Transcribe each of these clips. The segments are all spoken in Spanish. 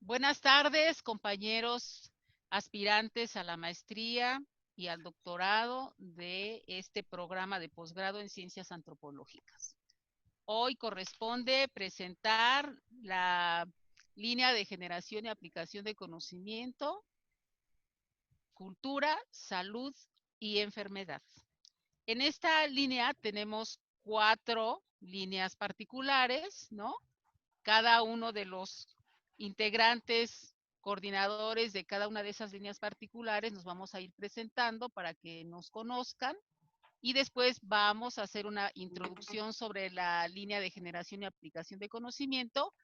Buenas tardes, compañeros aspirantes a la maestría y al doctorado de este programa de posgrado en Ciencias Antropológicas. Hoy corresponde presentar la línea de generación y aplicación de conocimiento, cultura, salud y enfermedad. En esta línea tenemos 4 líneas particulares, ¿no? Cada uno de los integrantes, coordinadores de cada una de esas líneas particulares nos vamos a ir presentando para que nos conozcan y después vamos a hacer una introducción sobre la línea de generación y aplicación de conocimiento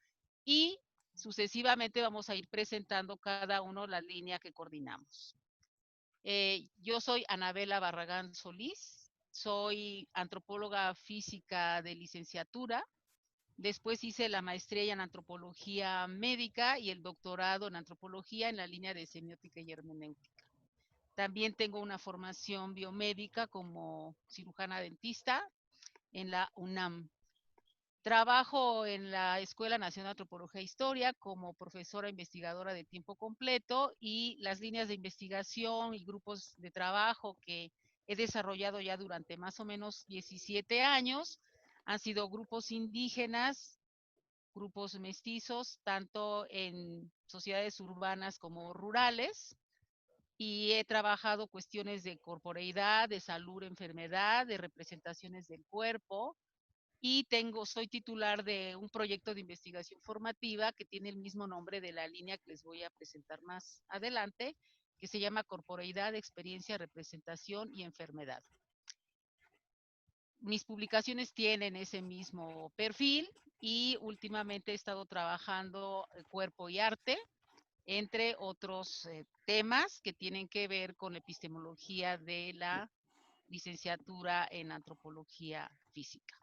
y sucesivamente vamos a ir presentando cada uno la línea que coordinamos. Yo soy Anabela Barragán Solís, soy antropóloga física de licenciatura. Después hice la maestría en antropología médica y el doctorado en antropología en la línea de semiótica y hermenéutica. También tengo una formación biomédica como cirujana dentista en la UNAM. Trabajo en la Escuela Nacional de Antropología e Historia como profesora investigadora de tiempo completo y las líneas de investigación y grupos de trabajo que he desarrollado ya durante más o menos 17 años han sido grupos indígenas, grupos mestizos, tanto en sociedades urbanas como rurales, y he trabajado cuestiones de corporeidad, de salud, enfermedad, de representaciones del cuerpo, y soy titular de un proyecto de investigación formativa que tiene el mismo nombre de la línea que les voy a presentar más adelante, que se llama Corporeidad, Experiencia, Representación y Enfermedad. Mis publicaciones tienen ese mismo perfil y últimamente he estado trabajando cuerpo y arte, entre otros temas que tienen que ver con la epistemología de la licenciatura en antropología física.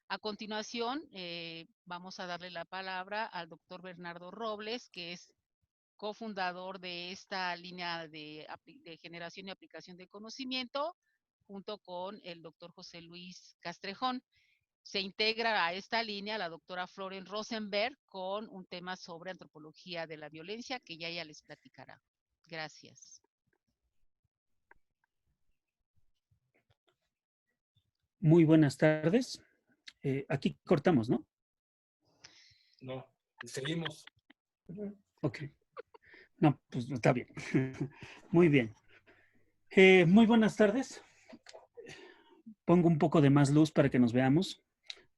A continuación, vamos a darle la palabra al doctor Bernardo Robles, que es cofundador de esta línea de generación y aplicación de conocimiento, junto con el doctor José Luis Castrejón. Se integra a esta línea la doctora Floren Rosenberg con un tema sobre antropología de la violencia que ya ella les platicará. Gracias. Muy buenas tardes. Aquí cortamos, ¿no? No, seguimos. Ok. No, pues está bien. Muy bien. Muy buenas tardes. Pongo un poco de más luz para que nos veamos.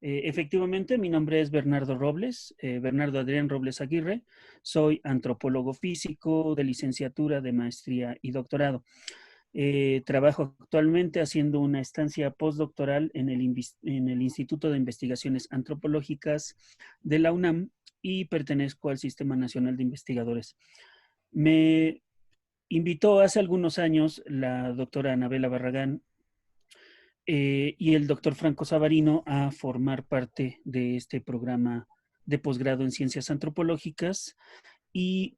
Efectivamente, mi nombre es Bernardo Robles, Bernardo Adrián Robles Aguirre. Soy antropólogo físico de licenciatura, de maestría y doctorado. Trabajo actualmente haciendo una estancia postdoctoral en el Instituto de Investigaciones Antropológicas de la UNAM y pertenezco al Sistema Nacional de Investigadores. Me invitó hace algunos años la doctora Anabela Barragán y el doctor Franco Savarino a formar parte de este programa de posgrado en Ciencias Antropológicas y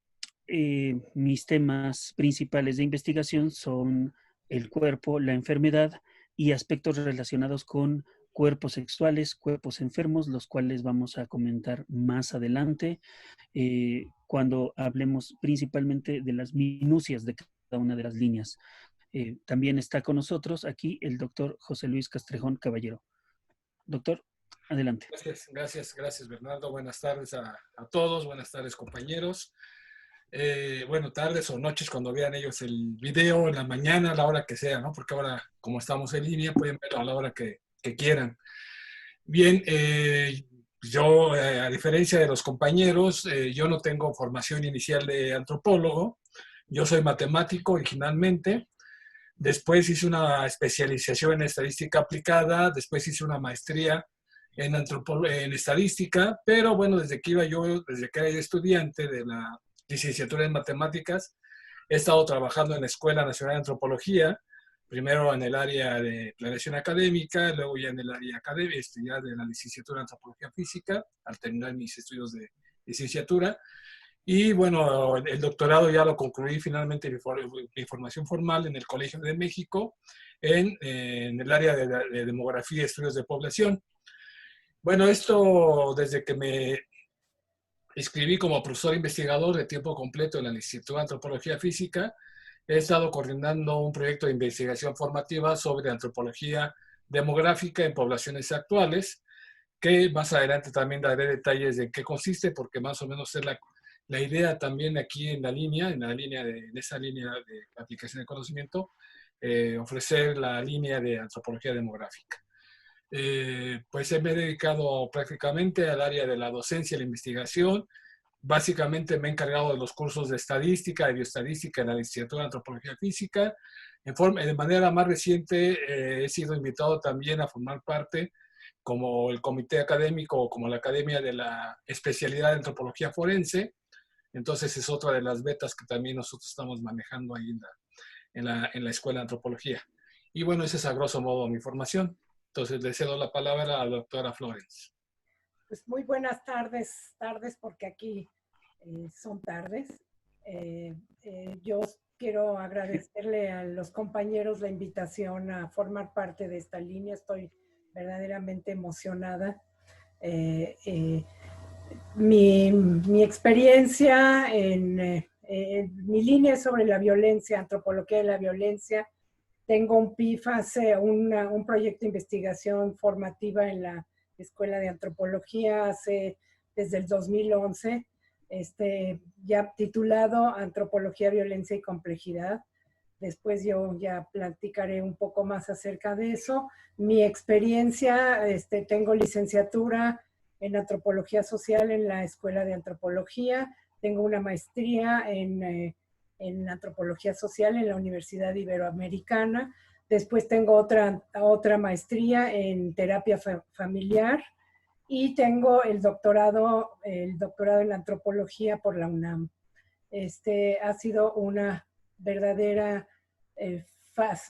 mis temas principales de investigación son el cuerpo, la enfermedad y aspectos relacionados con cuerpos sexuales, cuerpos enfermos, los cuales vamos a comentar más adelante cuando hablemos principalmente de las minucias de cada una de las líneas. También está con nosotros aquí el doctor José Luis Castrejón Caballero. Doctor, adelante. Gracias, Bernardo. Buenas tardes a todos, buenas tardes, compañeros. Bueno, tardes o noches cuando vean ellos el video, en la mañana, a la hora que sea, ¿no? Porque ahora, como estamos en línea, pueden verlo a la hora que quieran. Bien, yo, a diferencia de los compañeros, yo no tengo formación inicial de antropólogo. Yo soy matemático originalmente. Después hice una especialización en estadística aplicada. Después hice una maestría en estadística. Pero bueno, desde que era estudiante de la licenciatura en matemáticas, he estado trabajando en la Escuela Nacional de Antropología, primero en el área de planeación académica, luego ya en el área académica, ya de la licenciatura en antropología física, al terminar mis estudios de licenciatura. Y bueno, el doctorado ya lo concluí finalmente, mi formación formal en el Colegio de México, en el área de demografía y estudios de población. Bueno, esto desde que me escribí como profesor investigador de tiempo completo en la Licenciatura de Antropología Física. He estado coordinando un proyecto de investigación formativa sobre antropología demográfica en poblaciones actuales, que más adelante también daré detalles de en qué consiste, porque más o menos es la idea también aquí en esa línea de aplicación de conocimiento, ofrecer la línea de antropología demográfica. Pues me he dedicado prácticamente al área de la docencia y la investigación. Básicamente me he encargado de los cursos de estadística y bioestadística en la Licenciatura de Antropología Física. De manera más reciente he sido invitado también a formar parte como el comité académico o como la Academia de la Especialidad de Antropología Forense. Entonces es otra de las betas que también nosotros estamos manejando ahí en la Escuela de Antropología. Y bueno, esa es a grosso modo mi formación. Entonces le cedo la palabra a la doctora Florence. Pues muy buenas tardes, porque aquí son tardes. Yo quiero agradecerle a los compañeros la invitación a formar parte de esta línea. Estoy verdaderamente emocionada. Mi experiencia en mi línea es sobre la violencia, antropología de la violencia. Tengo un PIF, un proyecto de investigación formativa en la Escuela de Antropología desde el 2011, ya titulado Antropología, Violencia y Complejidad. Después yo ya platicaré un poco más acerca de eso. Mi experiencia, tengo licenciatura en Antropología Social en la Escuela de Antropología, tengo una maestría en Antropología Social en la Universidad Iberoamericana, después tengo otra maestría en Terapia Familiar y tengo el doctorado en Antropología por la UNAM. Ha sido una verdadera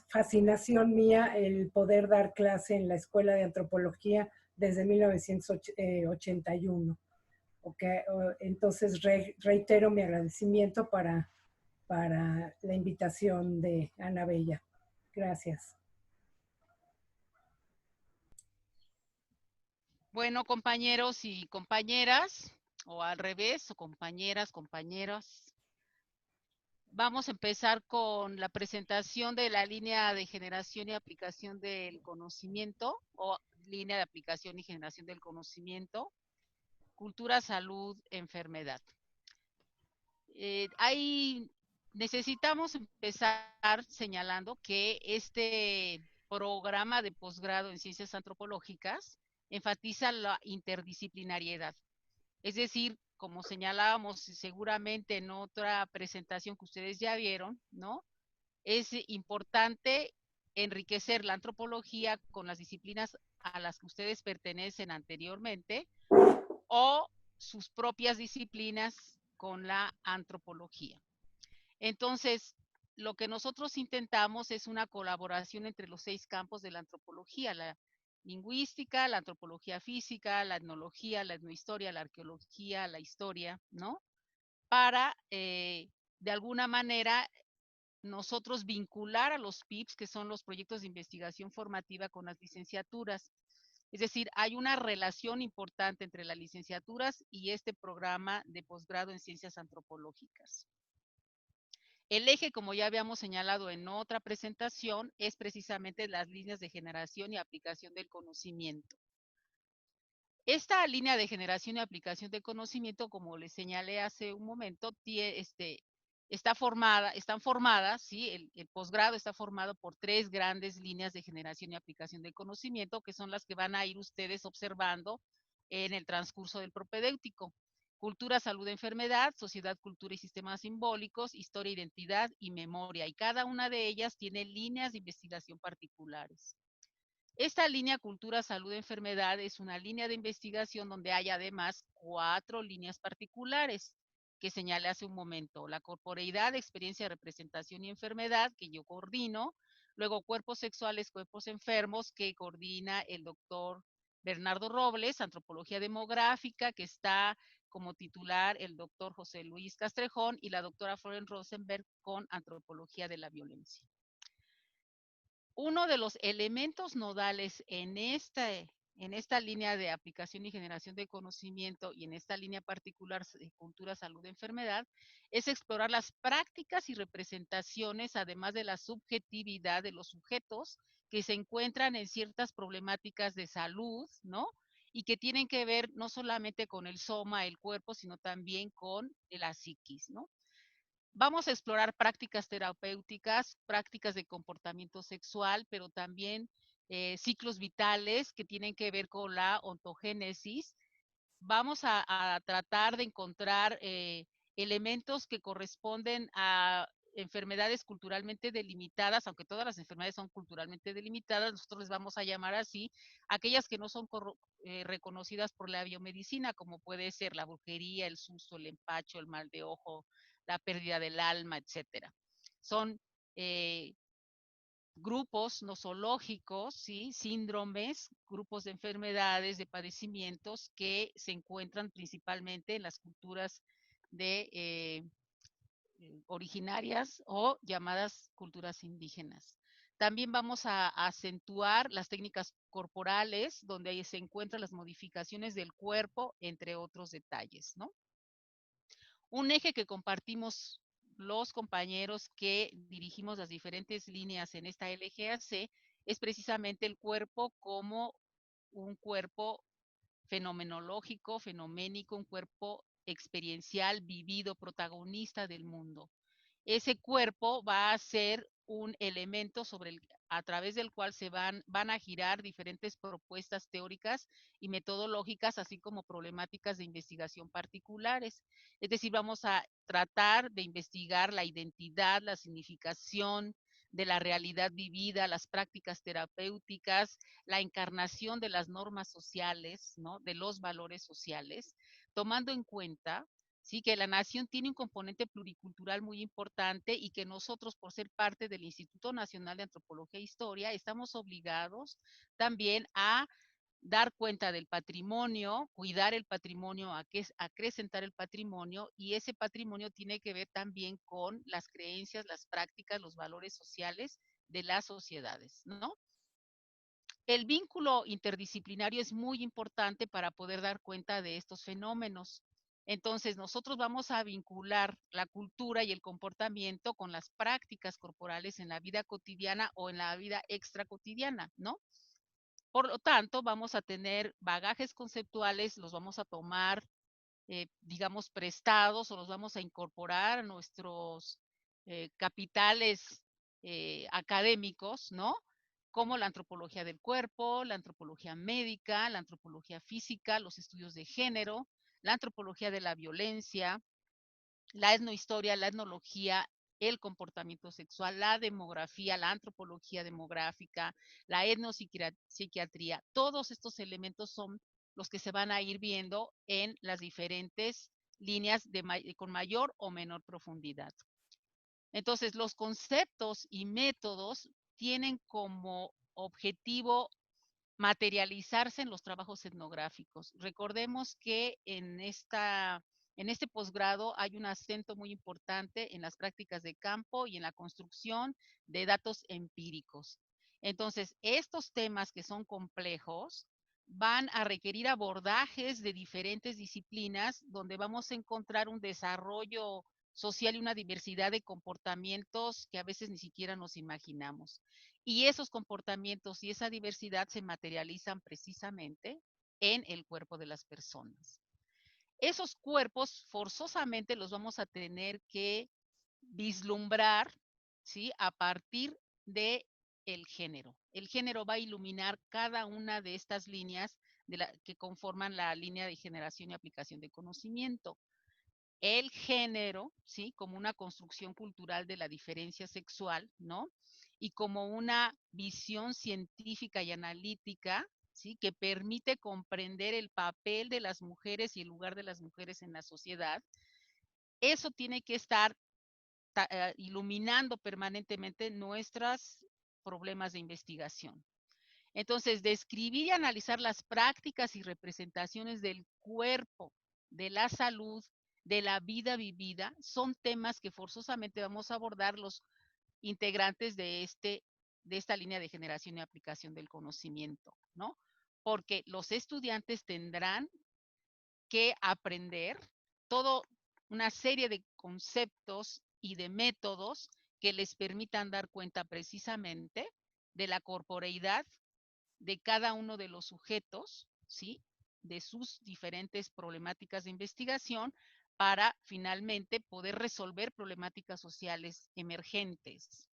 fascinación mía el poder dar clase en la Escuela de Antropología desde 1981. Okay. Entonces reitero mi agradecimiento para la invitación de Ana Bella. Gracias. Bueno, compañeros y compañeras, o al revés, o compañeras, compañeros, vamos a empezar con la presentación de la línea de generación y aplicación del conocimiento, o línea de aplicación y generación del conocimiento, cultura, salud, enfermedad. Necesitamos empezar señalando que este programa de posgrado en ciencias antropológicas enfatiza la interdisciplinariedad. Es decir, como señalábamos seguramente en otra presentación que ustedes ya vieron, ¿no? Es importante enriquecer la antropología con las disciplinas a las que ustedes pertenecen anteriormente o sus propias disciplinas con la antropología. Entonces, lo que nosotros intentamos es una colaboración entre los 6 campos de la antropología, la lingüística, la antropología física, la etnología, la etnohistoria, la arqueología, la historia, ¿no? Para, de alguna manera, nosotros vincular a los PIPs, que son los proyectos de investigación formativa, con las licenciaturas. Es decir, hay una relación importante entre las licenciaturas y este programa de posgrado en ciencias antropológicas. El eje, como ya habíamos señalado en otra presentación, es precisamente las líneas de generación y aplicación del conocimiento. Esta línea de generación y aplicación del conocimiento, como les señalé hace un momento, están formadas, ¿sí? El posgrado está formado por 3 grandes líneas de generación y aplicación del conocimiento, que son las que van a ir ustedes observando en el transcurso del propedéutico. Cultura, salud, enfermedad, sociedad, cultura y sistemas simbólicos, historia, identidad y memoria. Y cada una de ellas tiene líneas de investigación particulares. Esta línea cultura, salud, enfermedad es una línea de investigación donde hay además 4 líneas particulares que señalé hace un momento. La corporeidad, experiencia, representación y enfermedad, que yo coordino. Luego cuerpos sexuales, cuerpos enfermos, que coordina el doctor Bernardo Robles, antropología demográfica, que está como titular el doctor José Luis Castrejón, y la doctora Florence Rosenberg con antropología de la violencia. Uno de los elementos nodales en este en esta línea de aplicación y generación de conocimiento y en esta línea particular de cultura, salud, enfermedad, es explorar las prácticas y representaciones, además de la subjetividad de los sujetos que se encuentran en ciertas problemáticas de salud, ¿no? Y que tienen que ver no solamente con el soma, el cuerpo, sino también con la psiquis, ¿no? Vamos a explorar prácticas terapéuticas, prácticas de comportamiento sexual, pero también ciclos vitales que tienen que ver con la ontogénesis. Vamos a tratar de encontrar elementos que corresponden a enfermedades culturalmente delimitadas, aunque todas las enfermedades son culturalmente delimitadas, nosotros les vamos a llamar así, aquellas que no son reconocidas por la biomedicina, como puede ser la brujería, el susto, el empacho, el mal de ojo, la pérdida del alma, etcétera. Son grupos nosológicos, ¿sí? Síndromes, grupos de enfermedades, de padecimientos que se encuentran principalmente en las culturas de originarias o llamadas culturas indígenas. También vamos a acentuar las técnicas corporales, donde ahí se encuentran las modificaciones del cuerpo, entre otros detalles, ¿no? Un eje que compartimos los compañeros que dirigimos las diferentes líneas en esta LGAC es precisamente el cuerpo como un cuerpo fenomenológico, fenoménico, un cuerpo experiencial, vivido, protagonista del mundo. Ese cuerpo va a ser un elemento a través del cual se van a girar diferentes propuestas teóricas y metodológicas, así como problemáticas de investigación particulares. Es decir, vamos a tratar de investigar la identidad, la significación de la realidad vivida, las prácticas terapéuticas, la encarnación de las normas sociales, ¿no? De los valores sociales, tomando en cuenta, sí, que la nación tiene un componente pluricultural muy importante y que nosotros, por ser parte del Instituto Nacional de Antropología e Historia, estamos obligados también a dar cuenta del patrimonio, cuidar el patrimonio, acrecentar el patrimonio, y ese patrimonio tiene que ver también con las creencias, las prácticas, los valores sociales de las sociedades, ¿no? El vínculo interdisciplinario es muy importante para poder dar cuenta de estos fenómenos. Entonces, nosotros vamos a vincular la cultura y el comportamiento con las prácticas corporales en la vida cotidiana o en la vida extracotidiana, ¿no? Por lo tanto, vamos a tener bagajes conceptuales, los vamos a tomar, digamos, prestados o los vamos a incorporar a nuestros capitales académicos, ¿no? Como la antropología del cuerpo, la antropología médica, la antropología física, los estudios de género, la antropología de la violencia, la etnohistoria, la etnología, el comportamiento sexual, la demografía, la antropología demográfica, la etnopsiquiatría. Todos estos elementos son los que se van a ir viendo en las diferentes líneas con mayor o menor profundidad. Entonces, los conceptos y métodos tienen como objetivo materializarse en los trabajos etnográficos. Recordemos que en este posgrado hay un acento muy importante en las prácticas de campo y en la construcción de datos empíricos. Entonces, estos temas que son complejos van a requerir abordajes de diferentes disciplinas donde vamos a encontrar un desarrollo social y una diversidad de comportamientos que a veces ni siquiera nos imaginamos. Y esos comportamientos y esa diversidad se materializan precisamente en el cuerpo de las personas. Esos cuerpos forzosamente los vamos a tener que vislumbrar, ¿sí? A partir de el género. El género va a iluminar cada una de estas líneas que conforman la línea de generación y aplicación de conocimiento. El género, ¿sí? Como una construcción cultural de la diferencia sexual, ¿no? Y como una visión científica y analítica, ¿sí? Que permite comprender el papel de las mujeres y el lugar de las mujeres en la sociedad. Eso tiene que estar iluminando permanentemente nuestros problemas de investigación. Entonces, describir y analizar las prácticas y representaciones del cuerpo, de la salud, de la vida vivida, son temas que forzosamente vamos a abordar los integrantes de esta línea de generación y aplicación del conocimiento, ¿no? porque los estudiantes tendrán que aprender toda una serie de conceptos y de métodos que les permitan dar cuenta precisamente de la corporeidad de cada uno de los sujetos, ¿sí? De sus diferentes problemáticas de investigación para finalmente poder resolver problemáticas sociales emergentes.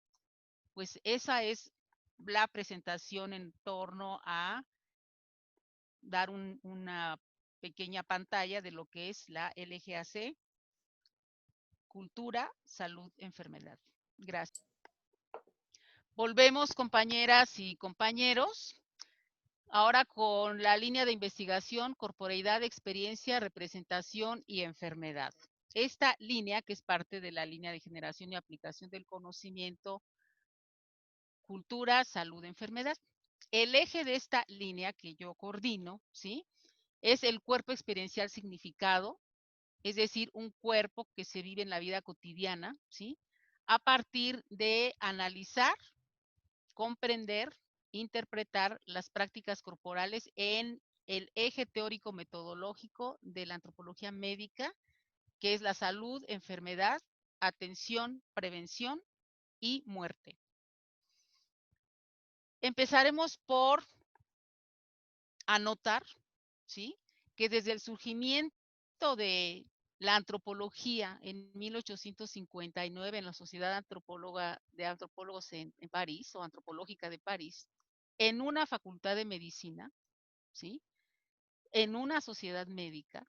Pues esa es la presentación en torno a dar una pequeña pantalla de lo que es la LGAC, cultura, salud, enfermedad. Gracias. Volvemos, compañeras y compañeros, ahora con la línea de investigación, corporeidad, experiencia, representación y enfermedad. Esta línea, que es parte de la línea de generación y aplicación del conocimiento, cultura, salud, enfermedad. El eje de esta línea que yo coordino, ¿sí? Es el cuerpo experiencial significado, es decir, un cuerpo que se vive en la vida cotidiana, ¿sí? A partir de analizar, comprender, interpretar las prácticas corporales en el eje teórico metodológico de la antropología médica, que es la salud, enfermedad, atención, prevención y muerte. Empezaremos por anotar, ¿sí? Que desde el surgimiento de la antropología en 1859 en la Sociedad de Antropólogos en París, o Antropológica de París, en una facultad de medicina, ¿sí? En una sociedad médica,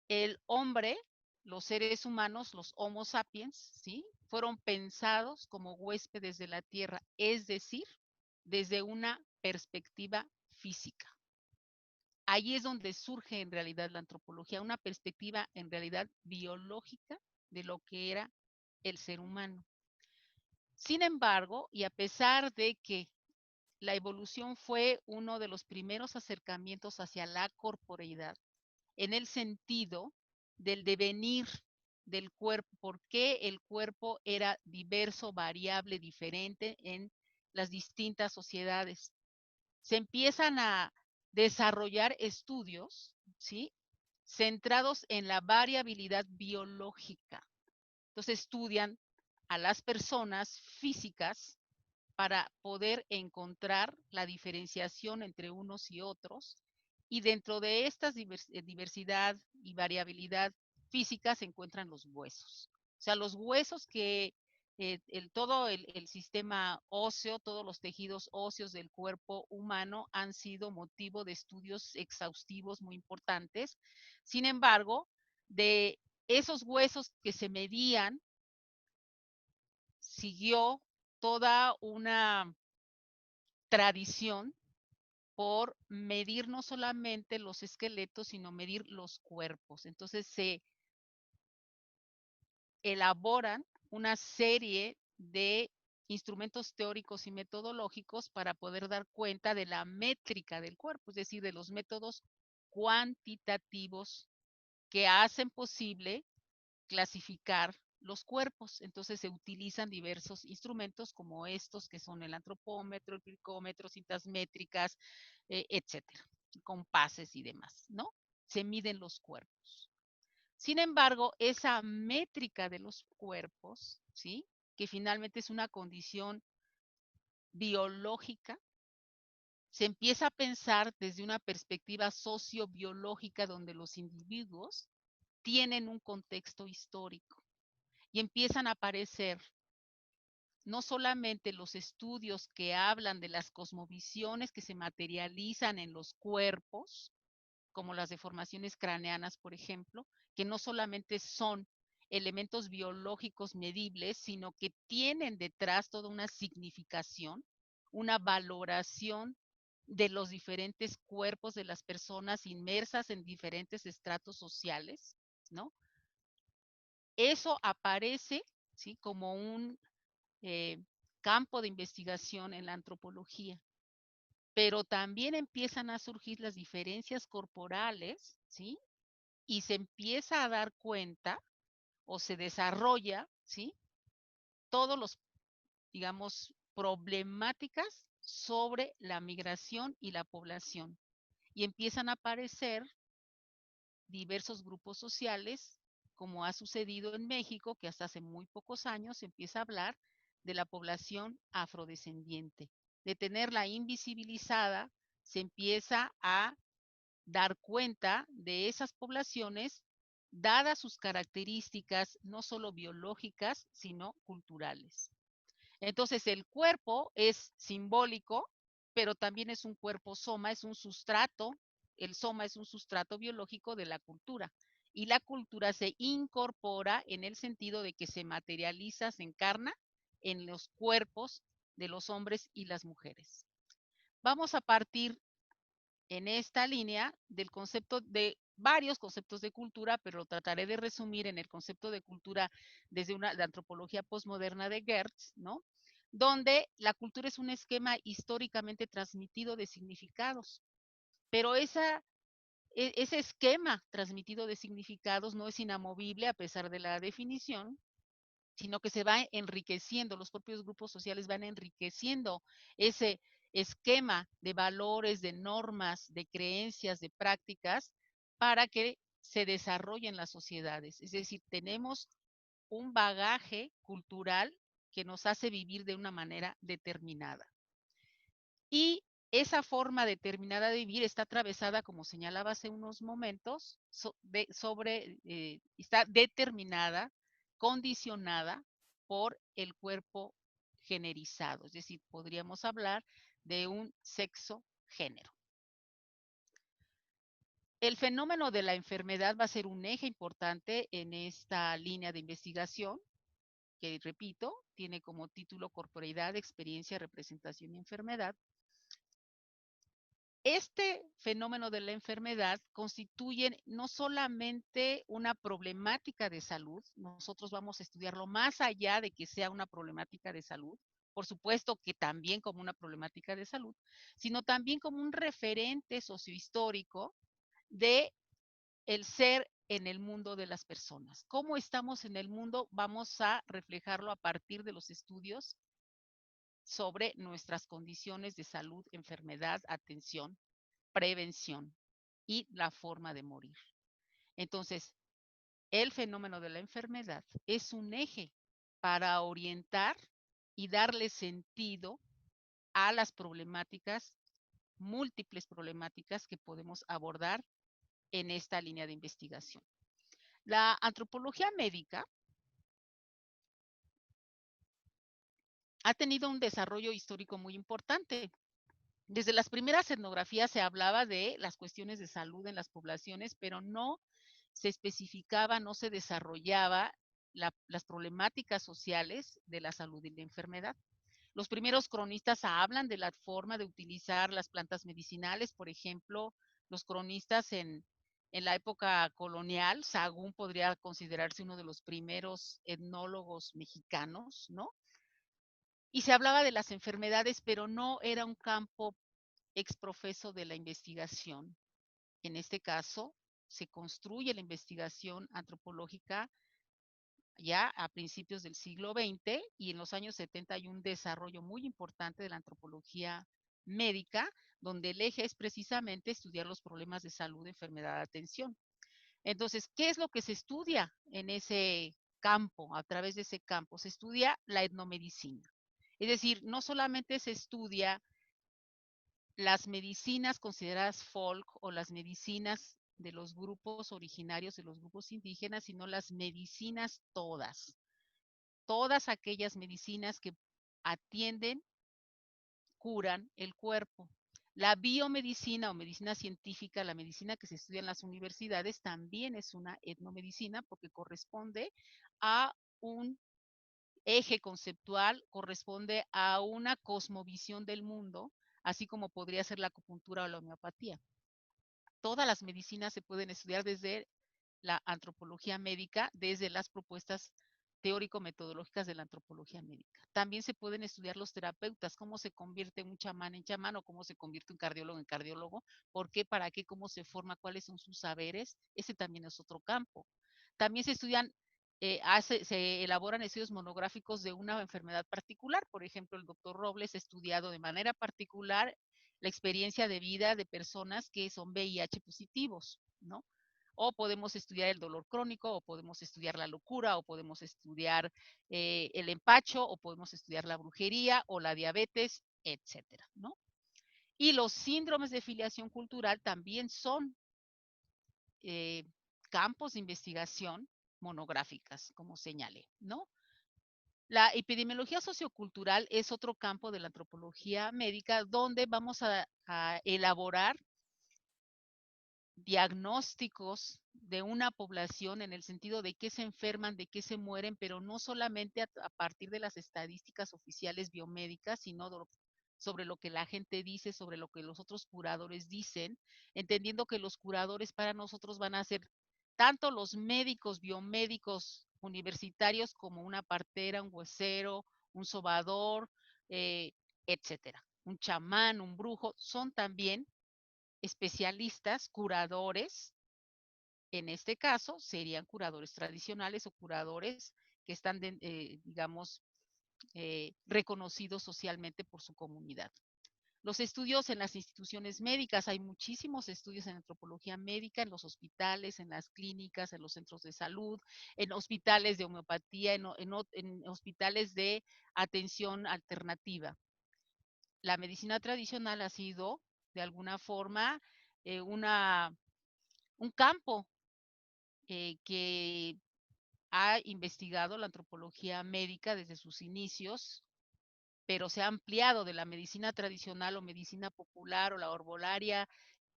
el hombre, los seres humanos, los Homo sapiens, ¿sí? Fueron pensados como huéspedes de la Tierra, es decir, desde una perspectiva física. Ahí es donde surge en realidad la antropología, una perspectiva en realidad biológica de lo que era el ser humano. Sin embargo, y a pesar de que la evolución fue uno de los primeros acercamientos hacia la corporeidad, en el sentido del devenir del cuerpo, por qué el cuerpo era diverso, variable, diferente en las distintas sociedades. Se empiezan a desarrollar estudios, ¿sí? Centrados en la variabilidad biológica. Entonces estudian a las personas físicas para poder encontrar la diferenciación entre unos y otros, y dentro de esta diversidad y variabilidad física se encuentran los huesos. O sea, los huesos que todo el sistema óseo, todos los tejidos óseos del cuerpo humano han sido motivo de estudios exhaustivos muy importantes. Sin embargo, de esos huesos que se medían, siguió toda una tradición por medir no solamente los esqueletos, sino medir los cuerpos. Entonces se elaboran una serie de instrumentos teóricos y metodológicos para poder dar cuenta de la métrica del cuerpo, es decir, de los métodos cuantitativos que hacen posible clasificar los cuerpos. Entonces se utilizan diversos instrumentos como estos que son el antropómetro, el glicómetro, cintas métricas, etcétera, compases y demás, ¿no? Se miden los cuerpos. Sin embargo, esa métrica de los cuerpos, ¿sí? Que finalmente es una condición biológica, se empieza a pensar desde una perspectiva sociobiológica donde los individuos tienen un contexto histórico y empiezan a aparecer no solamente los estudios que hablan de las cosmovisiones que se materializan en los cuerpos, como las deformaciones craneanas, por ejemplo, que no solamente son elementos biológicos medibles, sino que tienen detrás toda una significación, una valoración de los diferentes cuerpos de las personas inmersas en diferentes estratos sociales, ¿no? Eso aparece, ¿sí? Como un campo de investigación en la antropología. Pero también empiezan a surgir las diferencias corporales, ¿sí? Y se empieza a dar cuenta o se desarrolla, ¿sí? Todos los, digamos, problemáticas sobre la migración y la población. y empiezan a aparecer diversos grupos sociales, como ha sucedido en México, que hasta hace muy pocos años se empieza a hablar de la población afrodescendiente. De tenerla invisibilizada, se empieza a dar cuenta de esas poblaciones, dadas sus características no solo biológicas, sino culturales. Entonces, el cuerpo es simbólico, pero también es un cuerpo soma, es un sustrato. El soma es un sustrato biológico de la cultura. Y la cultura se incorpora en el sentido de que se materializa, se encarna en los cuerpos de los hombres y las mujeres. Vamos a partir en esta línea del concepto de varios conceptos de cultura, pero lo trataré de resumir en el concepto de cultura desde la antropología postmoderna de Geertz, ¿no? Donde la cultura es un esquema históricamente transmitido de significados, pero ese esquema transmitido de significados no es inamovible a pesar de la definición, sino que se va enriqueciendo, los propios grupos sociales van enriqueciendo ese esquema de valores, de normas, de creencias, de prácticas, para que se desarrollen las sociedades. Es decir, tenemos un bagaje cultural que nos hace vivir de una manera determinada. Y esa forma determinada de vivir está atravesada, como señalaba hace unos momentos, está determinada, condicionada por el cuerpo generizado. Es decir, podríamos hablar de un sexo-género. El fenómeno de la enfermedad va a ser un eje importante en esta línea de investigación, que repito, tiene como título Corporeidad, Experiencia, Representación y Enfermedad. Este fenómeno de la enfermedad constituye no solamente una problemática de salud, nosotros vamos a estudiarlo más allá de que sea una problemática de salud, por supuesto que también como una problemática de salud, sino también como un referente sociohistórico de el ser en el mundo de las personas. ¿Cómo estamos en el mundo? Vamos a reflejarlo a partir de los estudios sobre nuestras condiciones de salud, enfermedad, atención, prevención y la forma de morir. Entonces, el fenómeno de la enfermedad es un eje para orientar y darle sentido a las problemáticas, múltiples problemáticas que podemos abordar en esta línea de investigación. La antropología médica ha tenido un desarrollo histórico muy importante. Desde las primeras etnografías se hablaba de las cuestiones de salud en las poblaciones, pero no se especificaba, no se desarrollaba las problemáticas sociales de la salud y la enfermedad. Los primeros cronistas hablan de la forma de utilizar las plantas medicinales, por ejemplo, los cronistas en la época colonial, Sahagún podría considerarse uno de los primeros etnólogos mexicanos, ¿no? Y se hablaba de las enfermedades, pero no era un campo exprofeso de la investigación. En este caso, se construye la investigación antropológica ya a principios del siglo XX y en los años 70 hay un desarrollo muy importante de la antropología médica, donde el eje es precisamente estudiar los problemas de salud, enfermedad, atención. Entonces, ¿qué es lo que se estudia en ese campo, a través de ese campo? Se estudia la etnomedicina. Es decir, no solamente se estudia las medicinas consideradas folk o las medicinas de los grupos originarios, de los grupos indígenas, sino las medicinas todas aquellas medicinas que atienden, curan el cuerpo. La biomedicina o medicina científica, la medicina que se estudia en las universidades, también es una etnomedicina porque corresponde a un eje conceptual, corresponde a una cosmovisión del mundo, así como podría ser la acupuntura o la homeopatía. Todas las medicinas se pueden estudiar desde la antropología médica, desde las propuestas teórico-metodológicas de la antropología médica. También se pueden estudiar los terapeutas, cómo se convierte un chamán en chamán o cómo se convierte un cardiólogo en cardiólogo, por qué, para qué, cómo se forma, cuáles son sus saberes. Ese también es otro campo. También se estudian, se elaboran estudios monográficos de una enfermedad particular. Por ejemplo, el doctor Robles ha estudiado de manera particular la experiencia de vida de personas que son VIH positivos, ¿no? O podemos estudiar el dolor crónico, o podemos estudiar la locura, o podemos estudiar el empacho, o podemos estudiar la brujería o la diabetes, etcétera, ¿no? Y los síndromes de filiación cultural también son campos de investigación monográficas, como señalé, ¿no? La epidemiología sociocultural es otro campo de la antropología médica donde vamos a elaborar diagnósticos de una población en el sentido de qué se enferman, de qué se mueren, pero no solamente a partir de las estadísticas oficiales biomédicas, sino sobre lo que la gente dice, sobre lo que los otros curadores dicen, entendiendo que los curadores para nosotros van a ser tanto los médicos biomédicos universitarios como una partera, un huesero, un sobador, etcétera. Un chamán, un brujo, son también especialistas, curadores, en este caso serían curadores tradicionales o curadores que están, digamos, reconocidos socialmente por su comunidad. Los estudios en las instituciones médicas, hay muchísimos estudios en antropología médica, en los hospitales, en las clínicas, en los centros de salud, en hospitales de homeopatía, en hospitales de atención alternativa. La medicina tradicional ha sido, de alguna forma, un campo que ha investigado la antropología médica desde sus inicios, pero se ha ampliado de la medicina tradicional o medicina popular o la herbolaria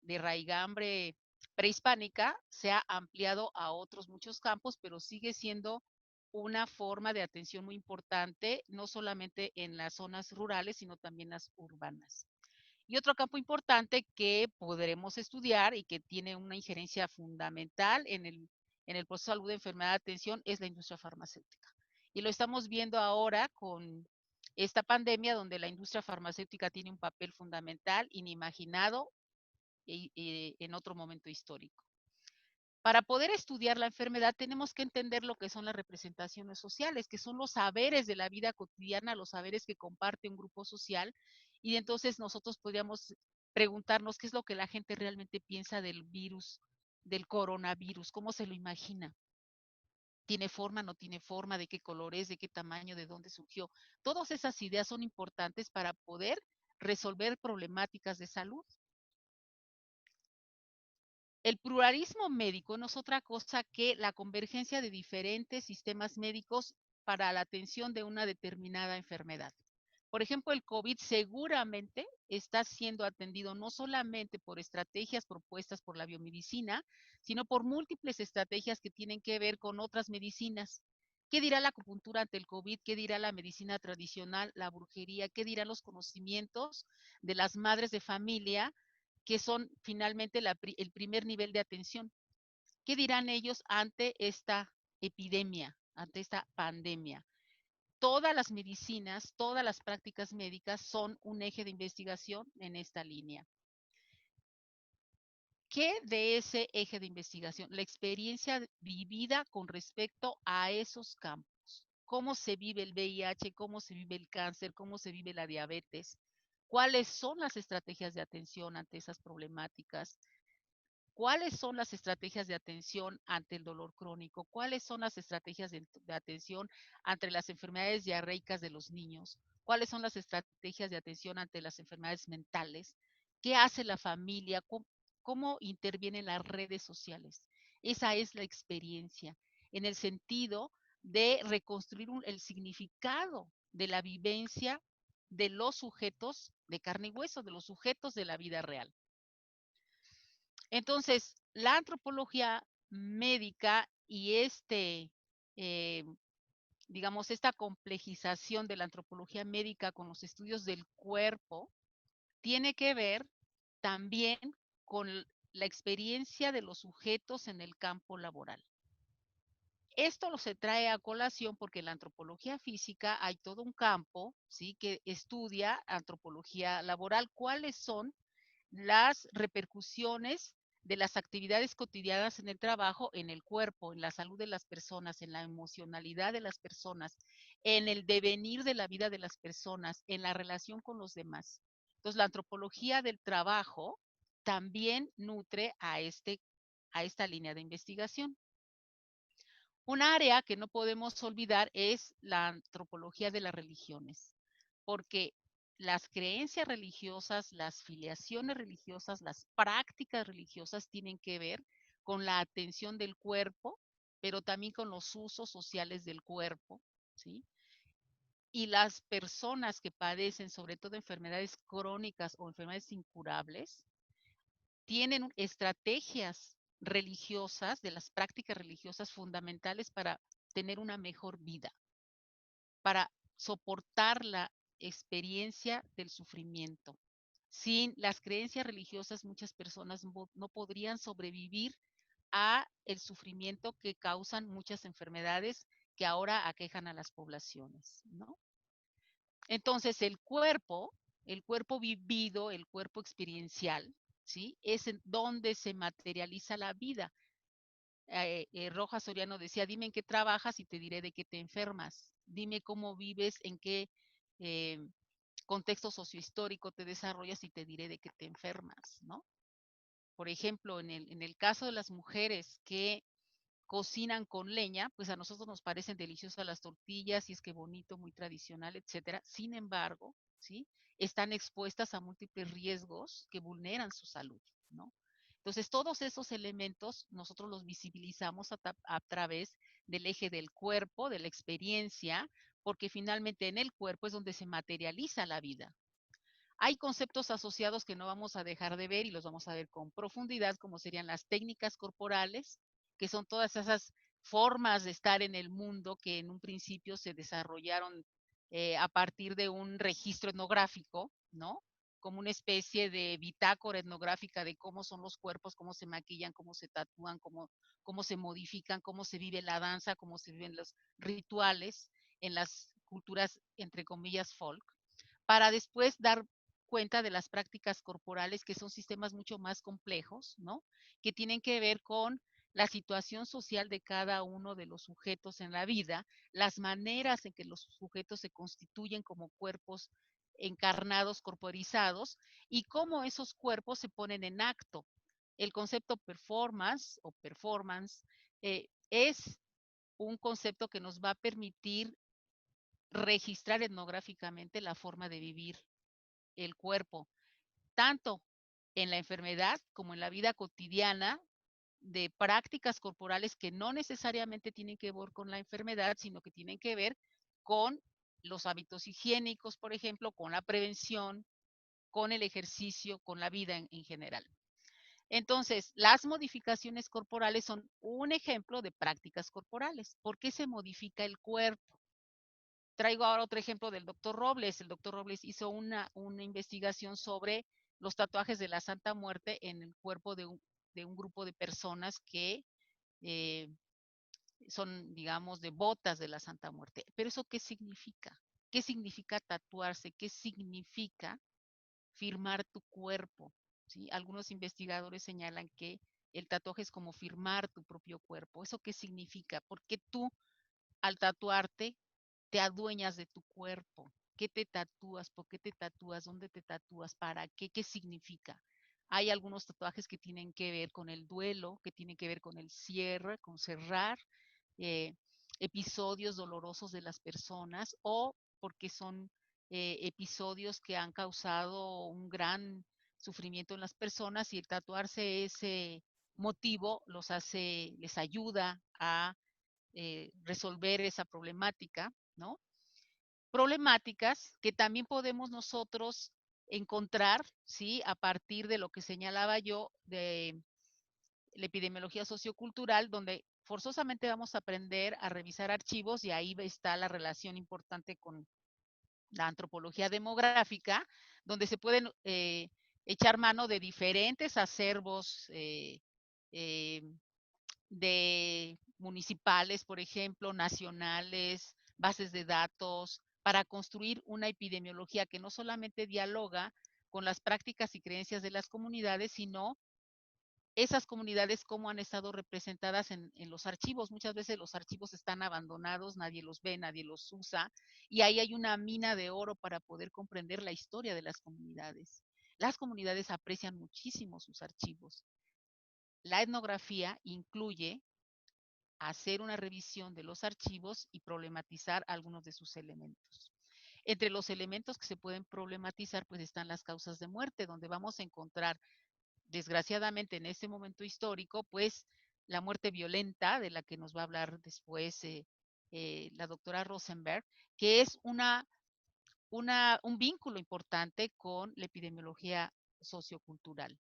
de raigambre prehispánica, se ha ampliado a otros muchos campos, pero sigue siendo una forma de atención muy importante, no solamente en las zonas rurales, sino también las urbanas. Y otro campo importante que podremos estudiar y que tiene una injerencia fundamental en el proceso de salud, enfermedad, atención, es la industria farmacéutica. Y lo estamos viendo ahora con esta pandemia, donde la industria farmacéutica tiene un papel fundamental, inimaginado en otro momento histórico. Para poder estudiar la enfermedad tenemos que entender lo que son las representaciones sociales, que son los saberes de la vida cotidiana, los saberes que comparte un grupo social, y entonces nosotros podríamos preguntarnos qué es lo que la gente realmente piensa del virus, del coronavirus, cómo se lo imagina. ¿Tiene forma, no tiene forma? ¿De qué color es? ¿De qué tamaño? ¿De dónde surgió? Todas esas ideas son importantes para poder resolver problemáticas de salud. El pluralismo médico no es otra cosa que la convergencia de diferentes sistemas médicos para la atención de una determinada enfermedad. Por ejemplo, el COVID seguramente está siendo atendido no solamente por estrategias propuestas por la biomedicina, sino por múltiples estrategias que tienen que ver con otras medicinas. ¿Qué dirá la acupuntura ante el COVID? ¿Qué dirá la medicina tradicional, la brujería? ¿Qué dirán los conocimientos de las madres de familia, que son finalmente el primer nivel de atención? ¿Qué dirán ellos ante esta epidemia, ante esta pandemia? Todas las medicinas, todas las prácticas médicas son un eje de investigación en esta línea. ¿Qué de ese eje de investigación? La experiencia vivida con respecto a esos campos. ¿Cómo se vive el VIH? ¿Cómo se vive el cáncer? ¿Cómo se vive la diabetes? ¿Cuáles son las estrategias de atención ante esas problemáticas? ¿Cuáles son las estrategias de atención ante el dolor crónico? ¿Cuáles son las estrategias de atención ante las enfermedades diarreicas de los niños? ¿Cuáles son las estrategias de atención ante las enfermedades mentales? ¿Qué hace la familia? ¿Cómo intervienen las redes sociales? Esa es la experiencia, en el sentido de reconstruir el significado de la vivencia de los sujetos de carne y hueso, de los sujetos de la vida real. Entonces, la antropología médica y digamos, esta complejización de la antropología médica con los estudios del cuerpo tiene que ver también con la experiencia de los sujetos en el campo laboral. Esto se trae a colación porque en la antropología física hay todo un campo, ¿sí?, que estudia antropología laboral. ¿Cuáles son las repercusiones de las actividades cotidianas en el trabajo, en el cuerpo, en la salud de las personas, en la emocionalidad de las personas, en el devenir de la vida de las personas, en la relación con los demás? Entonces, la antropología del trabajo también nutre a esta línea de investigación. Un área que no podemos olvidar es la antropología de las religiones, porque las creencias religiosas, las filiaciones religiosas, las prácticas religiosas tienen que ver con la atención del cuerpo, pero también con los usos sociales del cuerpo, ¿sí? Y las personas que padecen, sobre todo enfermedades crónicas o enfermedades incurables, tienen estrategias religiosas, de las prácticas religiosas fundamentales para tener una mejor vida, para soportar la experiencia del sufrimiento. Sin las creencias religiosas, muchas personas no podrían sobrevivir a el sufrimiento que causan muchas enfermedades que ahora aquejan a las poblaciones, ¿no? Entonces, el cuerpo vivido, el cuerpo experiencial, ¿sí? Es en donde se materializa la vida. Rojas Soriano decía, dime en qué trabajas y te diré de qué te enfermas. Dime cómo vives, en qué eh, contexto sociohistórico te desarrollas y te diré de qué te enfermas, ¿no? Por ejemplo, en el caso de las mujeres que cocinan con leña, pues a nosotros nos parecen deliciosas las tortillas y es que bonito, muy tradicional, etcétera. Sin embargo, ¿sí? Están expuestas a múltiples riesgos que vulneran su salud, ¿no? Entonces, todos esos elementos nosotros los visibilizamos a través del eje del cuerpo, de la experiencia, porque finalmente en el cuerpo es donde se materializa la vida. Hay conceptos asociados que no vamos a dejar de ver y los vamos a ver con profundidad, como serían las técnicas corporales, que son todas esas formas de estar en el mundo que en un principio se desarrollaron a partir de un registro etnográfico, ¿no? Como una especie de bitácora etnográfica de cómo son los cuerpos, cómo se maquillan, cómo se tatúan, cómo se modifican, cómo se vive la danza, cómo se viven los rituales en las culturas, entre comillas, folk, para después dar cuenta de las prácticas corporales, que son sistemas mucho más complejos, ¿no? Que tienen que ver con la situación social de cada uno de los sujetos en la vida, las maneras en que los sujetos se constituyen como cuerpos encarnados, corporizados, y cómo esos cuerpos se ponen en acto. El concepto performance o performance es un concepto que nos va a permitir registrar etnográficamente la forma de vivir el cuerpo, tanto en la enfermedad como en la vida cotidiana, de prácticas corporales que no necesariamente tienen que ver con la enfermedad, sino que tienen que ver con los hábitos higiénicos, por ejemplo, con la prevención, con el ejercicio, con la vida en general. Entonces, las modificaciones corporales son un ejemplo de prácticas corporales. ¿Por qué se modifica el cuerpo? Traigo ahora otro ejemplo del doctor Robles. El doctor Robles hizo una investigación sobre los tatuajes de la Santa Muerte en el cuerpo de un grupo de personas que eh, son, digamos, devotas de la Santa Muerte. Pero ¿eso qué significa? ¿Qué significa tatuarse? ¿Qué significa firmar tu cuerpo? ¿Sí? Algunos investigadores señalan que el tatuaje es como firmar tu propio cuerpo. ¿Eso qué significa? Porque tú, al tatuarte, te adueñas de tu cuerpo. ¿Qué te tatúas? ¿Por qué te tatúas? ¿Dónde te tatúas? ¿Para qué? ¿Qué significa? Hay algunos tatuajes que tienen que ver con el duelo, que tienen que ver con el cierre, con cerrar eh, episodios dolorosos de las personas, o porque son episodios que han causado un gran sufrimiento en las personas, y el tatuarse ese motivo les ayuda a resolver esa problemática, ¿no? Problemáticas que también podemos nosotros encontrar, ¿sí? A partir de lo que señalaba yo de la epidemiología sociocultural, donde forzosamente vamos a aprender a revisar archivos, y ahí está la relación importante con la antropología demográfica, donde se pueden echar mano de diferentes acervos de municipales, por ejemplo, nacionales, bases de datos, para construir una epidemiología que no solamente dialoga con las prácticas y creencias de las comunidades, sino esas comunidades cómo han estado representadas en los archivos. Muchas veces los archivos están abandonados, nadie los ve, nadie los usa, y ahí hay una mina de oro para poder comprender la historia de las comunidades. Las comunidades aprecian muchísimo sus archivos. La etnografía incluye hacer una revisión de los archivos y problematizar algunos de sus elementos. Entre los elementos que se pueden problematizar, pues están las causas de muerte, donde vamos a encontrar, desgraciadamente en este momento histórico, pues la muerte violenta, de la que nos va a hablar después la doctora Rosenberg, que es un vínculo importante con la epidemiología sociocultural.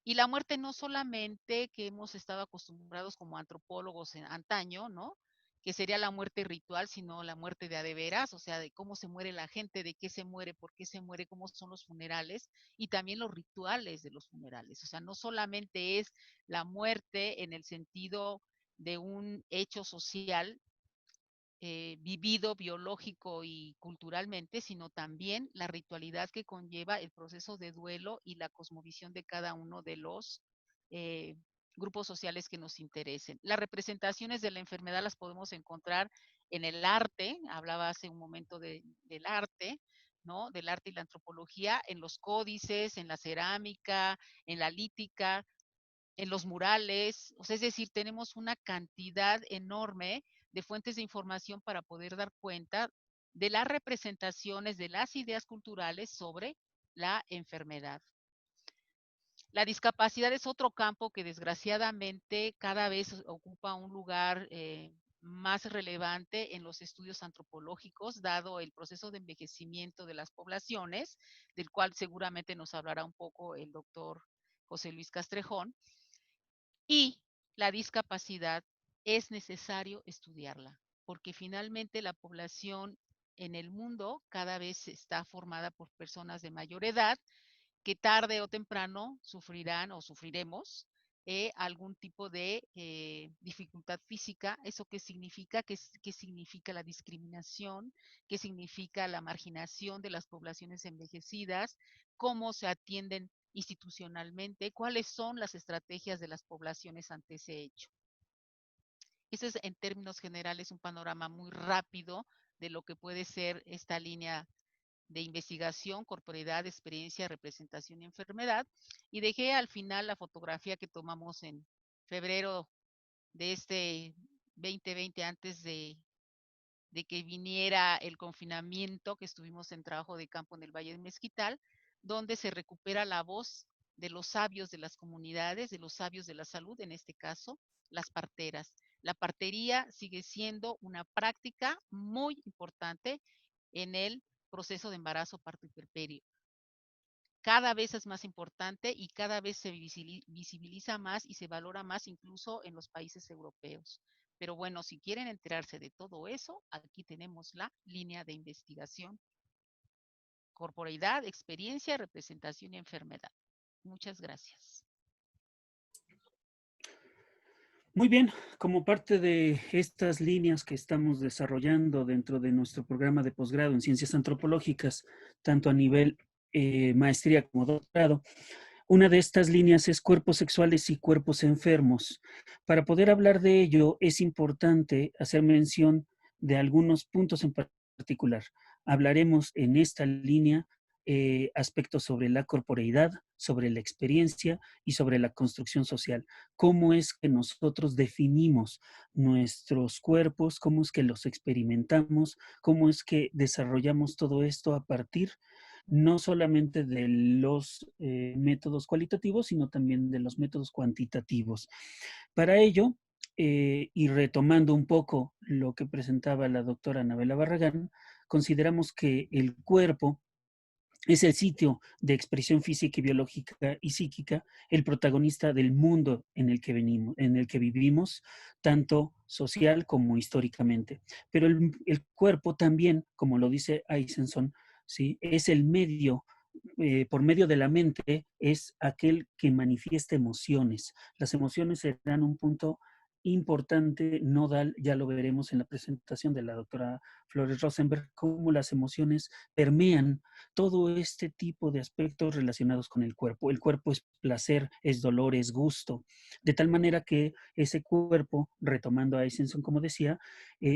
Y la muerte no solamente que hemos estado acostumbrados como antropólogos en antaño, ¿no? Que sería la muerte ritual, sino la muerte de a de veras, o sea, de cómo se muere la gente, de qué se muere, por qué se muere, cómo son los funerales y también los rituales de los funerales. O sea, no solamente es la muerte en el sentido de un hecho social vivido biológico y culturalmente, sino también la ritualidad que conlleva el proceso de duelo y la cosmovisión de cada uno de los eh, grupos sociales que nos interesen. Las representaciones de la enfermedad las podemos encontrar en el arte, hablaba hace un momento del arte, ¿no? Del arte y la antropología, en los códices, en la cerámica, en la lítica, en los murales, o sea, es decir, tenemos una cantidad enorme de fuentes de información para poder dar cuenta de las representaciones, de las ideas culturales sobre la enfermedad. La discapacidad es otro campo que desgraciadamente cada vez ocupa un lugar más relevante en los estudios antropológicos, dado el proceso de envejecimiento de las poblaciones, del cual seguramente nos hablará un poco el doctor José Luis Castrejón. Y la discapacidad es necesario estudiarla, porque finalmente la población en el mundo cada vez está formada por personas de mayor edad que tarde o temprano sufrirán o sufriremos algún tipo de dificultad física. ¿Eso qué significa? ¿Qué significa la discriminación? ¿Qué significa la marginación de las poblaciones envejecidas? ¿Cómo se atienden institucionalmente? ¿Cuáles son las estrategias de las poblaciones ante ese hecho? Ese es, en términos generales, un panorama muy rápido de lo que puede ser esta línea de investigación, corporeidad, experiencia, representación y enfermedad. Y dejé al final la fotografía que tomamos en febrero de este 2020, antes de que viniera el confinamiento, que estuvimos en trabajo de campo en el Valle de Mezquital, donde se recupera la voz de los sabios de las comunidades, de los sabios de la salud, en este caso, las parteras. La partería sigue siendo una práctica muy importante en el proceso de embarazo, parto y puerperio. Cada vez es más importante y cada vez se visibiliza más y se valora más incluso en los países europeos. Pero bueno, si quieren enterarse de todo eso, aquí tenemos la línea de investigación: corporeidad, experiencia, representación y enfermedad. Muchas gracias. Muy bien, como parte de estas líneas que estamos desarrollando dentro de nuestro programa de posgrado en ciencias antropológicas, tanto a nivel maestría como doctorado, una de estas líneas es cuerpos sexuales y cuerpos enfermos. Para poder hablar de ello, es importante hacer mención de algunos puntos en particular. Hablaremos en esta línea aspectos sobre la corporeidad, sobre la experiencia y sobre la construcción social. Cómo es que nosotros definimos nuestros cuerpos, cómo es que los experimentamos, cómo es que desarrollamos todo esto a partir no solamente de los métodos cualitativos, sino también de los métodos cuantitativos. Para ello, y retomando un poco lo que presentaba la doctora Anabela Barragán, consideramos que el cuerpo es el sitio de expresión física y biológica y psíquica, el protagonista del mundo en el que venimos, en el que vivimos, tanto social como históricamente. Pero el cuerpo también, como lo dice Eisenson, ¿sí? Es el medio, por medio de la mente, es aquel que manifiesta emociones. Las emociones serán un punto importante nodal, ya lo veremos en la presentación de la doctora Flores Rosenberg, cómo las emociones permean todo este tipo de aspectos relacionados con el cuerpo. El cuerpo es placer, es dolor, es gusto, de tal manera que ese cuerpo, retomando a Eisenson, como decía,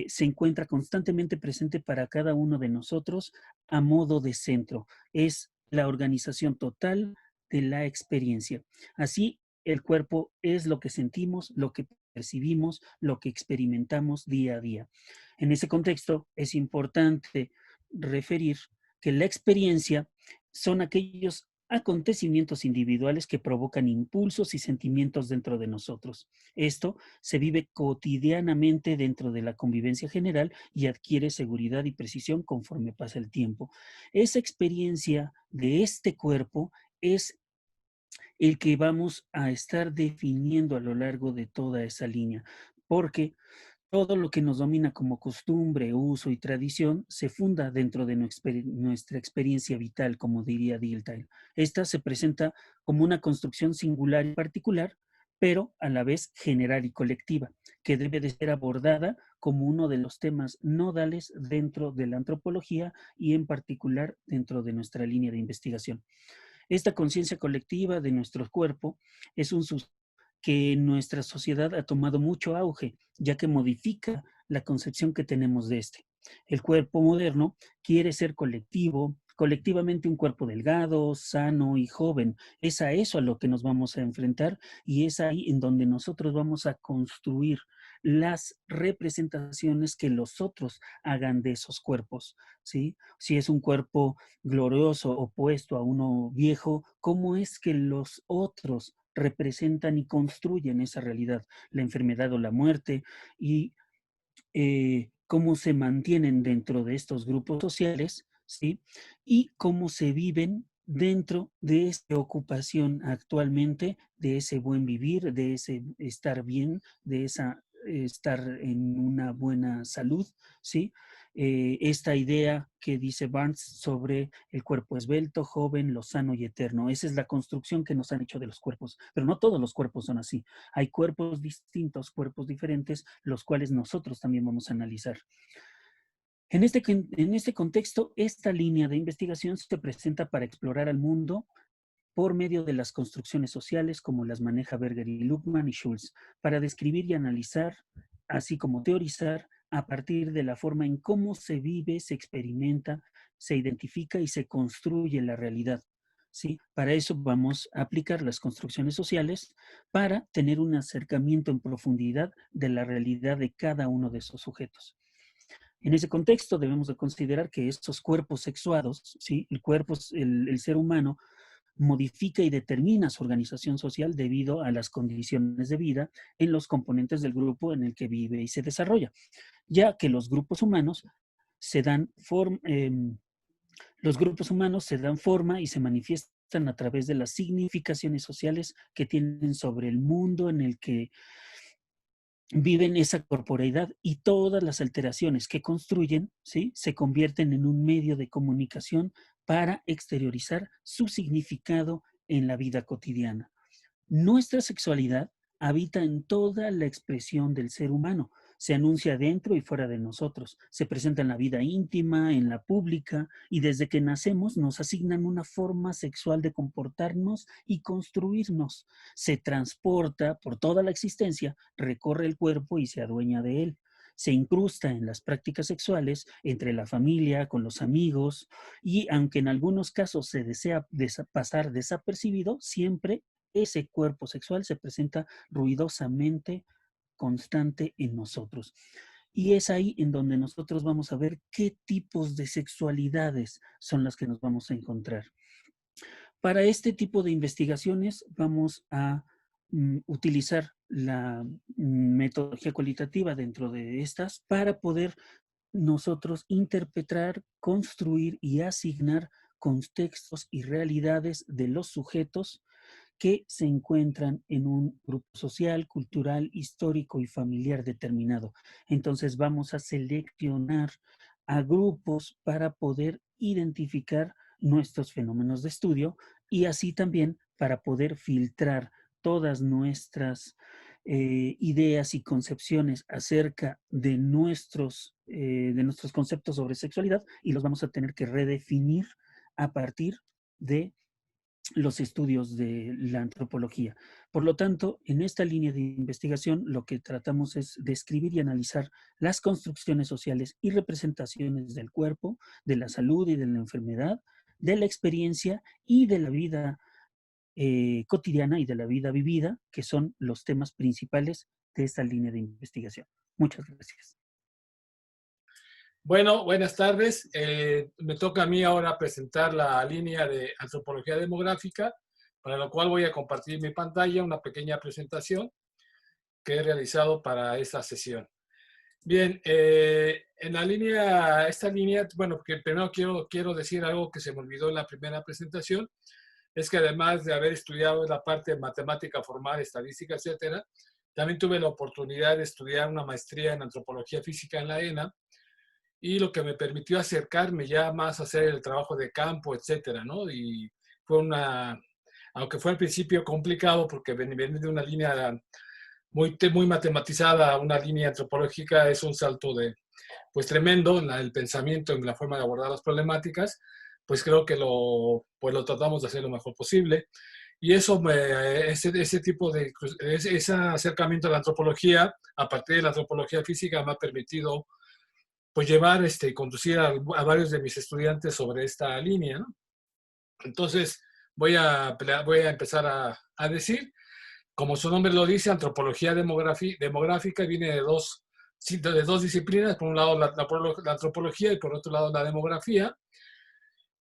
se encuentra constantemente presente para cada uno de nosotros a modo de centro. Es la organización total de la experiencia. Así, el cuerpo es lo que sentimos, lo que percibimos, lo que experimentamos día a día. En ese contexto, es importante referir que la experiencia son aquellos acontecimientos individuales que provocan impulsos y sentimientos dentro de nosotros. Esto se vive cotidianamente dentro de la convivencia general y adquiere seguridad y precisión conforme pasa el tiempo. Esa experiencia de este cuerpo es el que vamos a estar definiendo a lo largo de toda esa línea, porque todo lo que nos domina como costumbre, uso y tradición se funda dentro de nuestra experiencia vital, como diría Dilthey. Esta se presenta como una construcción singular y particular, pero a la vez general y colectiva, que debe de ser abordada como uno de los temas nodales dentro de la antropología y en particular dentro de nuestra línea de investigación. Esta conciencia colectiva de nuestro cuerpo es un que en nuestra sociedad ha tomado mucho auge, ya que modifica la concepción que tenemos de este. El cuerpo moderno quiere ser colectivo, colectivamente un cuerpo delgado, sano y joven. Es a eso a lo que nos vamos a enfrentar y es ahí en donde nosotros vamos a construir las representaciones que los otros hagan de esos cuerpos, ¿sí? Si es un cuerpo glorioso opuesto a uno viejo, ¿cómo es que los otros representan y construyen esa realidad, la enfermedad o la muerte, y cómo se mantienen dentro de estos grupos sociales, ¿sí? Y cómo se viven dentro de esta ocupación actualmente, de ese buen vivir, de ese estar bien, de esa estar en una buena salud, ¿sí? Esta idea que dice Barnes sobre el cuerpo esbelto, joven, lozano y eterno. Esa es la construcción que nos han hecho de los cuerpos, pero no todos los cuerpos son así. Hay cuerpos distintos, cuerpos diferentes, los cuales nosotros también vamos a analizar. En este contexto, esta línea de investigación se presenta para explorar al mundo por medio de las construcciones sociales como las maneja Berger y Luckmann y Schulz, para describir y analizar, así como teorizar, a partir de la forma en cómo se vive, se experimenta, se identifica y se construye la realidad. ¿Sí? Para eso vamos a aplicar las construcciones sociales para tener un acercamiento en profundidad de la realidad de cada uno de esos sujetos. En ese contexto debemos de considerar que estos cuerpos sexuados, ¿sí? El ser humano modifica y determina su organización social debido a las condiciones de vida en los componentes del grupo en el que vive y se desarrolla, ya que los grupos humanos se dan forma y se manifiestan a través de las significaciones sociales que tienen sobre el mundo en el que viven esa corporeidad, y todas las alteraciones que construyen, ¿sí? Se convierten en un medio de comunicación para exteriorizar su significado en la vida cotidiana. Nuestra sexualidad habita en toda la expresión del ser humano. Se anuncia dentro y fuera de nosotros. Se presenta en la vida íntima, en la pública, y desde que nacemos nos asignan una forma sexual de comportarnos y construirnos. Se transporta por toda la existencia, recorre el cuerpo y se adueña de él. Se incrusta en las prácticas sexuales entre la familia, con los amigos, y aunque en algunos casos se desea pasar desapercibido, siempre ese cuerpo sexual se presenta ruidosamente constante en nosotros. Y es ahí en donde nosotros vamos a ver qué tipos de sexualidades son las que nos vamos a encontrar. Para este tipo de investigaciones vamos a utilizar la metodología cualitativa dentro de estas para poder nosotros interpretar, construir y asignar contextos y realidades de los sujetos que se encuentran en un grupo social, cultural, histórico y familiar determinado. Entonces vamos a seleccionar a grupos para poder identificar nuestros fenómenos de estudio y así también para poder filtrar todas nuestras ideas y concepciones acerca de nuestros conceptos sobre sexualidad y los vamos a tener que redefinir a partir de los estudios de la antropología. Por lo tanto, en esta línea de investigación, lo que tratamos es describir y analizar las construcciones sociales y representaciones del cuerpo, de la salud y de la enfermedad, de la experiencia y de la vida cotidiana y de la vida vivida, que son los temas principales de esta línea de investigación. Muchas gracias. Bueno, buenas tardes. Me toca a mí ahora presentar la línea de antropología demográfica, para lo cual voy a compartir mi pantalla, una pequeña presentación que he realizado para esta sesión. Bien, en esta línea, bueno, porque primero quiero decir algo que se me olvidó en la primera presentación, es que además de haber estudiado la parte de matemática formal, estadística, etcétera, también tuve la oportunidad de estudiar una maestría en antropología física en la ENA, y lo que me permitió acercarme ya más a hacer el trabajo de campo, etcétera, ¿no? Y fue aunque fue al principio complicado porque venir de una línea muy matematizada a una línea antropológica es un salto pues tremendo en el pensamiento, en la forma de abordar las problemáticas, pues creo que lo tratamos de hacer lo mejor posible. Y eso, ese acercamiento a la antropología, a partir de la antropología física, me ha permitido pues llevar y conducir a varios de mis estudiantes sobre esta línea, ¿no? Entonces, voy a empezar a decir, como su nombre lo dice, antropología demográfica viene de dos disciplinas, por un lado la antropología y por otro lado la demografía.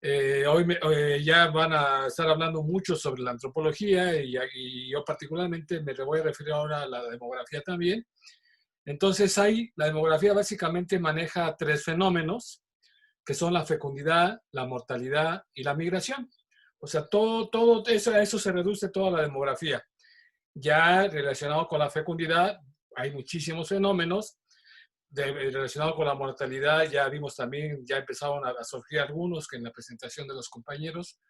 Hoy ya van a estar hablando mucho sobre la antropología y yo particularmente me voy a referir ahora a la demografía también. Entonces, la demografía básicamente maneja tres fenómenos, que son la fecundidad, la mortalidad y la migración. O sea, todo eso, a eso se reduce toda la demografía. Ya relacionado con la fecundidad, hay muchísimos fenómenos. Relacionado con la mortalidad, ya vimos también, ya empezaron a surgir algunos que en la presentación de los compañeros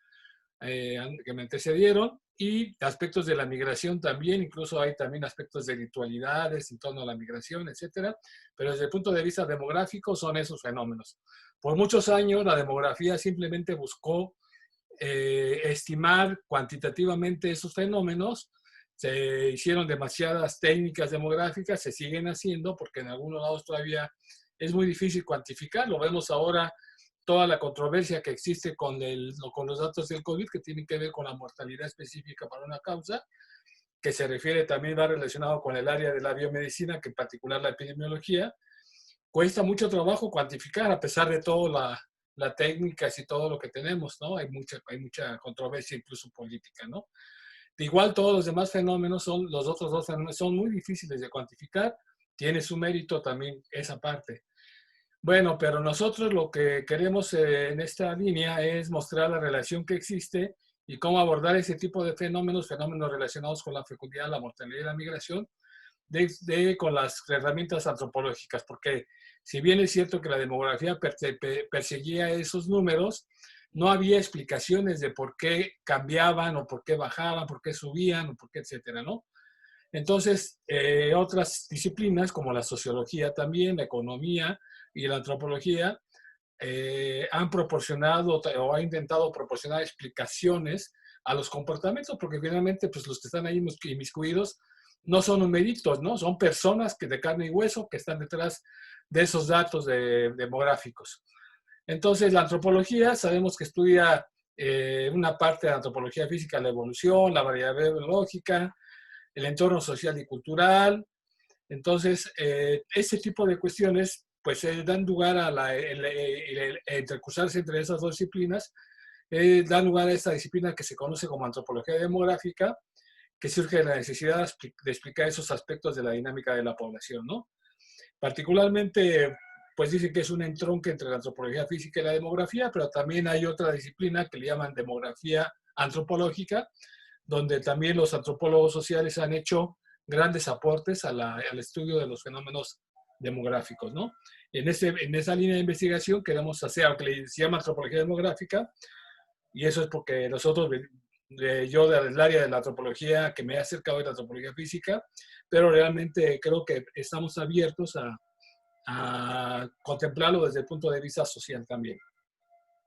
que me antecedieron, y aspectos de la migración también, incluso hay también aspectos de ritualidades en torno a la migración, etcétera, pero desde el punto de vista demográfico son esos fenómenos. Por muchos años la demografía simplemente buscó estimar cuantitativamente esos fenómenos. Se hicieron demasiadas técnicas demográficas, se siguen haciendo porque en algunos lados todavía es muy difícil cuantificar. Lo vemos ahora, toda la controversia que existe con los datos del COVID, que tienen que ver con la mortalidad específica para una causa, que se refiere también, va relacionado con el área de la biomedicina, que en particular la epidemiología. Cuesta mucho trabajo cuantificar, a pesar de todas las técnicas y todo lo que tenemos, ¿no? Hay mucha controversia, incluso política, ¿no? De igual, todos los demás fenómenos, los otros dos fenómenos, son muy difíciles de cuantificar. Tiene su mérito también esa parte. Bueno, pero nosotros lo que queremos en esta línea es mostrar la relación que existe y cómo abordar ese tipo de fenómenos relacionados con la fecundidad, la mortalidad y la migración, con las herramientas antropológicas, porque si bien es cierto que la demografía perseguía esos números, no había explicaciones de por qué cambiaban o por qué bajaban, por qué subían o por qué, etcétera, ¿no? Entonces, otras disciplinas como la sociología también, la economía y la antropología han proporcionado o han intentado proporcionar explicaciones a los comportamientos, porque finalmente pues, los que están ahí inmiscuidos no son numeritos, ¿no? Son personas de carne y hueso que están detrás de esos datos demográficos. Entonces, la antropología sabemos que estudia una parte de la antropología física, la evolución, la variabilidad biológica, el entorno social y cultural. Entonces, ese tipo de cuestiones pues dan lugar a intercursarse entre esas dos disciplinas, dan lugar a esta disciplina que se conoce como antropología demográfica, que surge de la necesidad de explicar esos aspectos de la dinámica de la población, ¿no? Particularmente, pues dicen que es un entronque entre la antropología física y la demografía, pero también hay otra disciplina que le llaman demografía antropológica, donde también los antropólogos sociales han hecho grandes aportes al estudio de los fenómenos demográficos, ¿no? En esa línea de investigación queremos hacer algo que se llama antropología demográfica, y eso es porque nosotros yo del área de la antropología, que me he acercado de la antropología física, pero realmente creo que estamos abiertos a contemplarlo desde el punto de vista social también.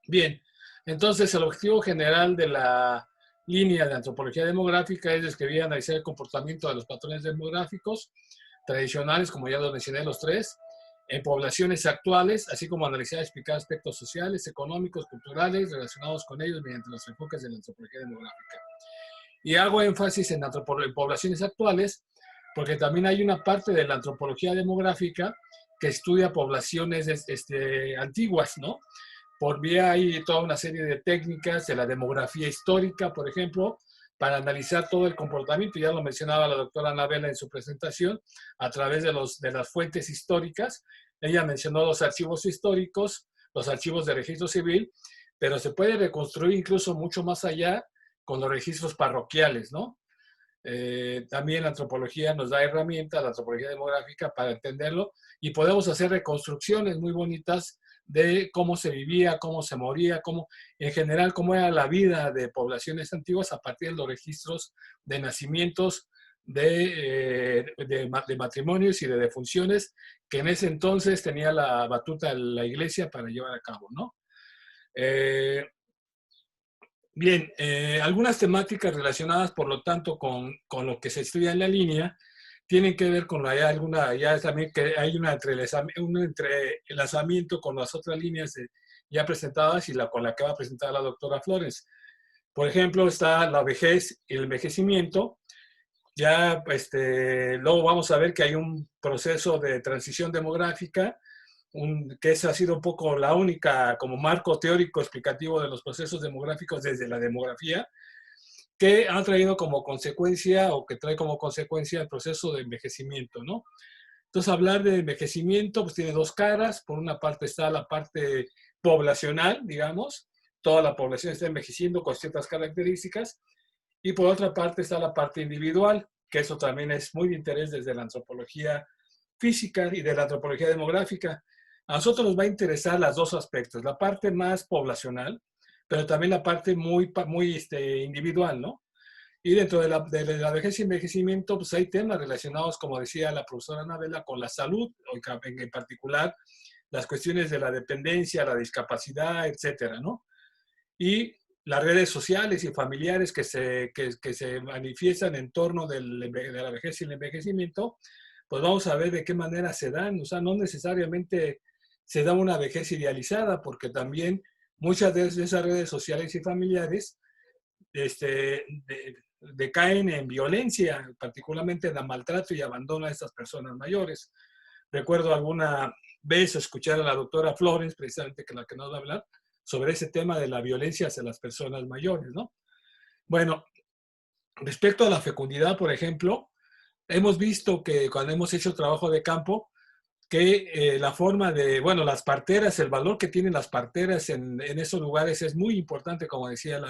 Bien, entonces el objetivo general de la línea de antropología demográfica es describir y analizar el comportamiento de los patrones demográficos tradicionales, como ya lo mencioné, los tres, en poblaciones actuales, así como analizar y explicar aspectos sociales, económicos, culturales relacionados con ellos mediante los enfoques de la antropología demográfica. Y hago énfasis en poblaciones actuales, porque también hay una parte de la antropología demográfica que estudia poblaciones antiguas, ¿no? Por vía hay toda una serie de técnicas de la demografía histórica, por ejemplo, para analizar todo el comportamiento, ya lo mencionaba la doctora Anabela en su presentación, a través de las fuentes históricas. Ella mencionó los archivos históricos, los archivos de registro civil, pero se puede reconstruir incluso mucho más allá con los registros parroquiales, ¿no? También la antropología nos da herramientas, la antropología demográfica, para entenderlo, y podemos hacer reconstrucciones muy bonitas de cómo se vivía, cómo se moría, cómo, en general, cómo era la vida de poblaciones antiguas a partir de los registros de nacimientos, de matrimonios y de defunciones, que en ese entonces tenía la batuta la iglesia para llevar a cabo, ¿no? Bien, algunas temáticas relacionadas, por lo tanto, con lo que se estudia en la línea, tienen que ver con ya también que hay un entrelazamiento con las otras líneas ya presentadas y con la que va a presentar la doctora Flores. Por ejemplo, está la vejez y el envejecimiento. Ya luego vamos a ver que hay un proceso de transición demográfica, que esa ha sido un poco la única como marco teórico explicativo de los procesos demográficos desde la demografía, que ha traído como consecuencia o que trae como consecuencia el proceso de envejecimiento, ¿no? Entonces, hablar de envejecimiento pues tiene dos caras. Por una parte está la parte poblacional, digamos, toda la población está envejeciendo con ciertas características, y por otra parte está la parte individual, que eso también es muy de interés desde la antropología física y de la antropología demográfica. A nosotros nos va a interesar los dos aspectos, la parte más poblacional, pero también la parte muy individual, ¿no? Y dentro de la vejez y envejecimiento, pues hay temas relacionados, como decía la profesora Anabela, con la salud, en particular las cuestiones de la dependencia, la discapacidad, etcétera, ¿no? Y las redes sociales y familiares que se manifiestan en torno de la vejez y el envejecimiento, pues vamos a ver de qué manera se dan. O sea, no necesariamente se da una vejez idealizada, porque también muchas de esas redes sociales y familiares decaen en violencia, particularmente en el maltrato y abandono a estas personas mayores. Recuerdo alguna vez escuchar a la doctora Flores, precisamente la que nos va a hablar, sobre ese tema de la violencia hacia las personas mayores, ¿no? Bueno, respecto a la fecundidad, por ejemplo, hemos visto que cuando hemos hecho trabajo de campo, que la forma las parteras, el valor que tienen las parteras en esos lugares es muy importante, como decía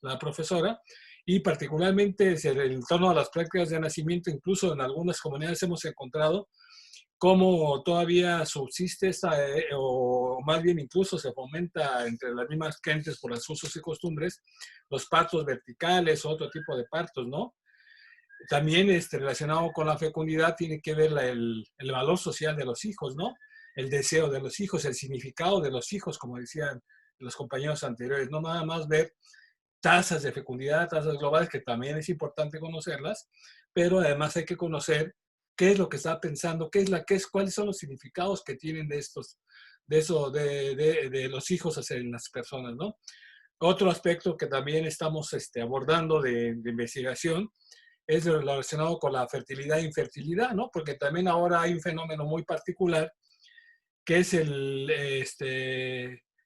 la profesora, y particularmente en torno a las prácticas de nacimiento, incluso en algunas comunidades hemos encontrado cómo todavía subsiste o más bien incluso se fomenta entre las mismas gentes por los usos y costumbres, los partos verticales o otro tipo de partos, ¿no? También relacionado con la fecundidad tiene que ver el valor social de los hijos, ¿no? El deseo de los hijos, el significado de los hijos, como decían los compañeros anteriores, no nada más ver tasas de fecundidad, tasas globales, que también es importante conocerlas, pero además hay que conocer qué es lo que está pensando, cuáles son los significados que tienen de los hijos hacia las personas, ¿no? Otro aspecto que también estamos abordando de investigación es relacionado con la fertilidad e infertilidad, ¿no? Porque también ahora hay un fenómeno muy particular que es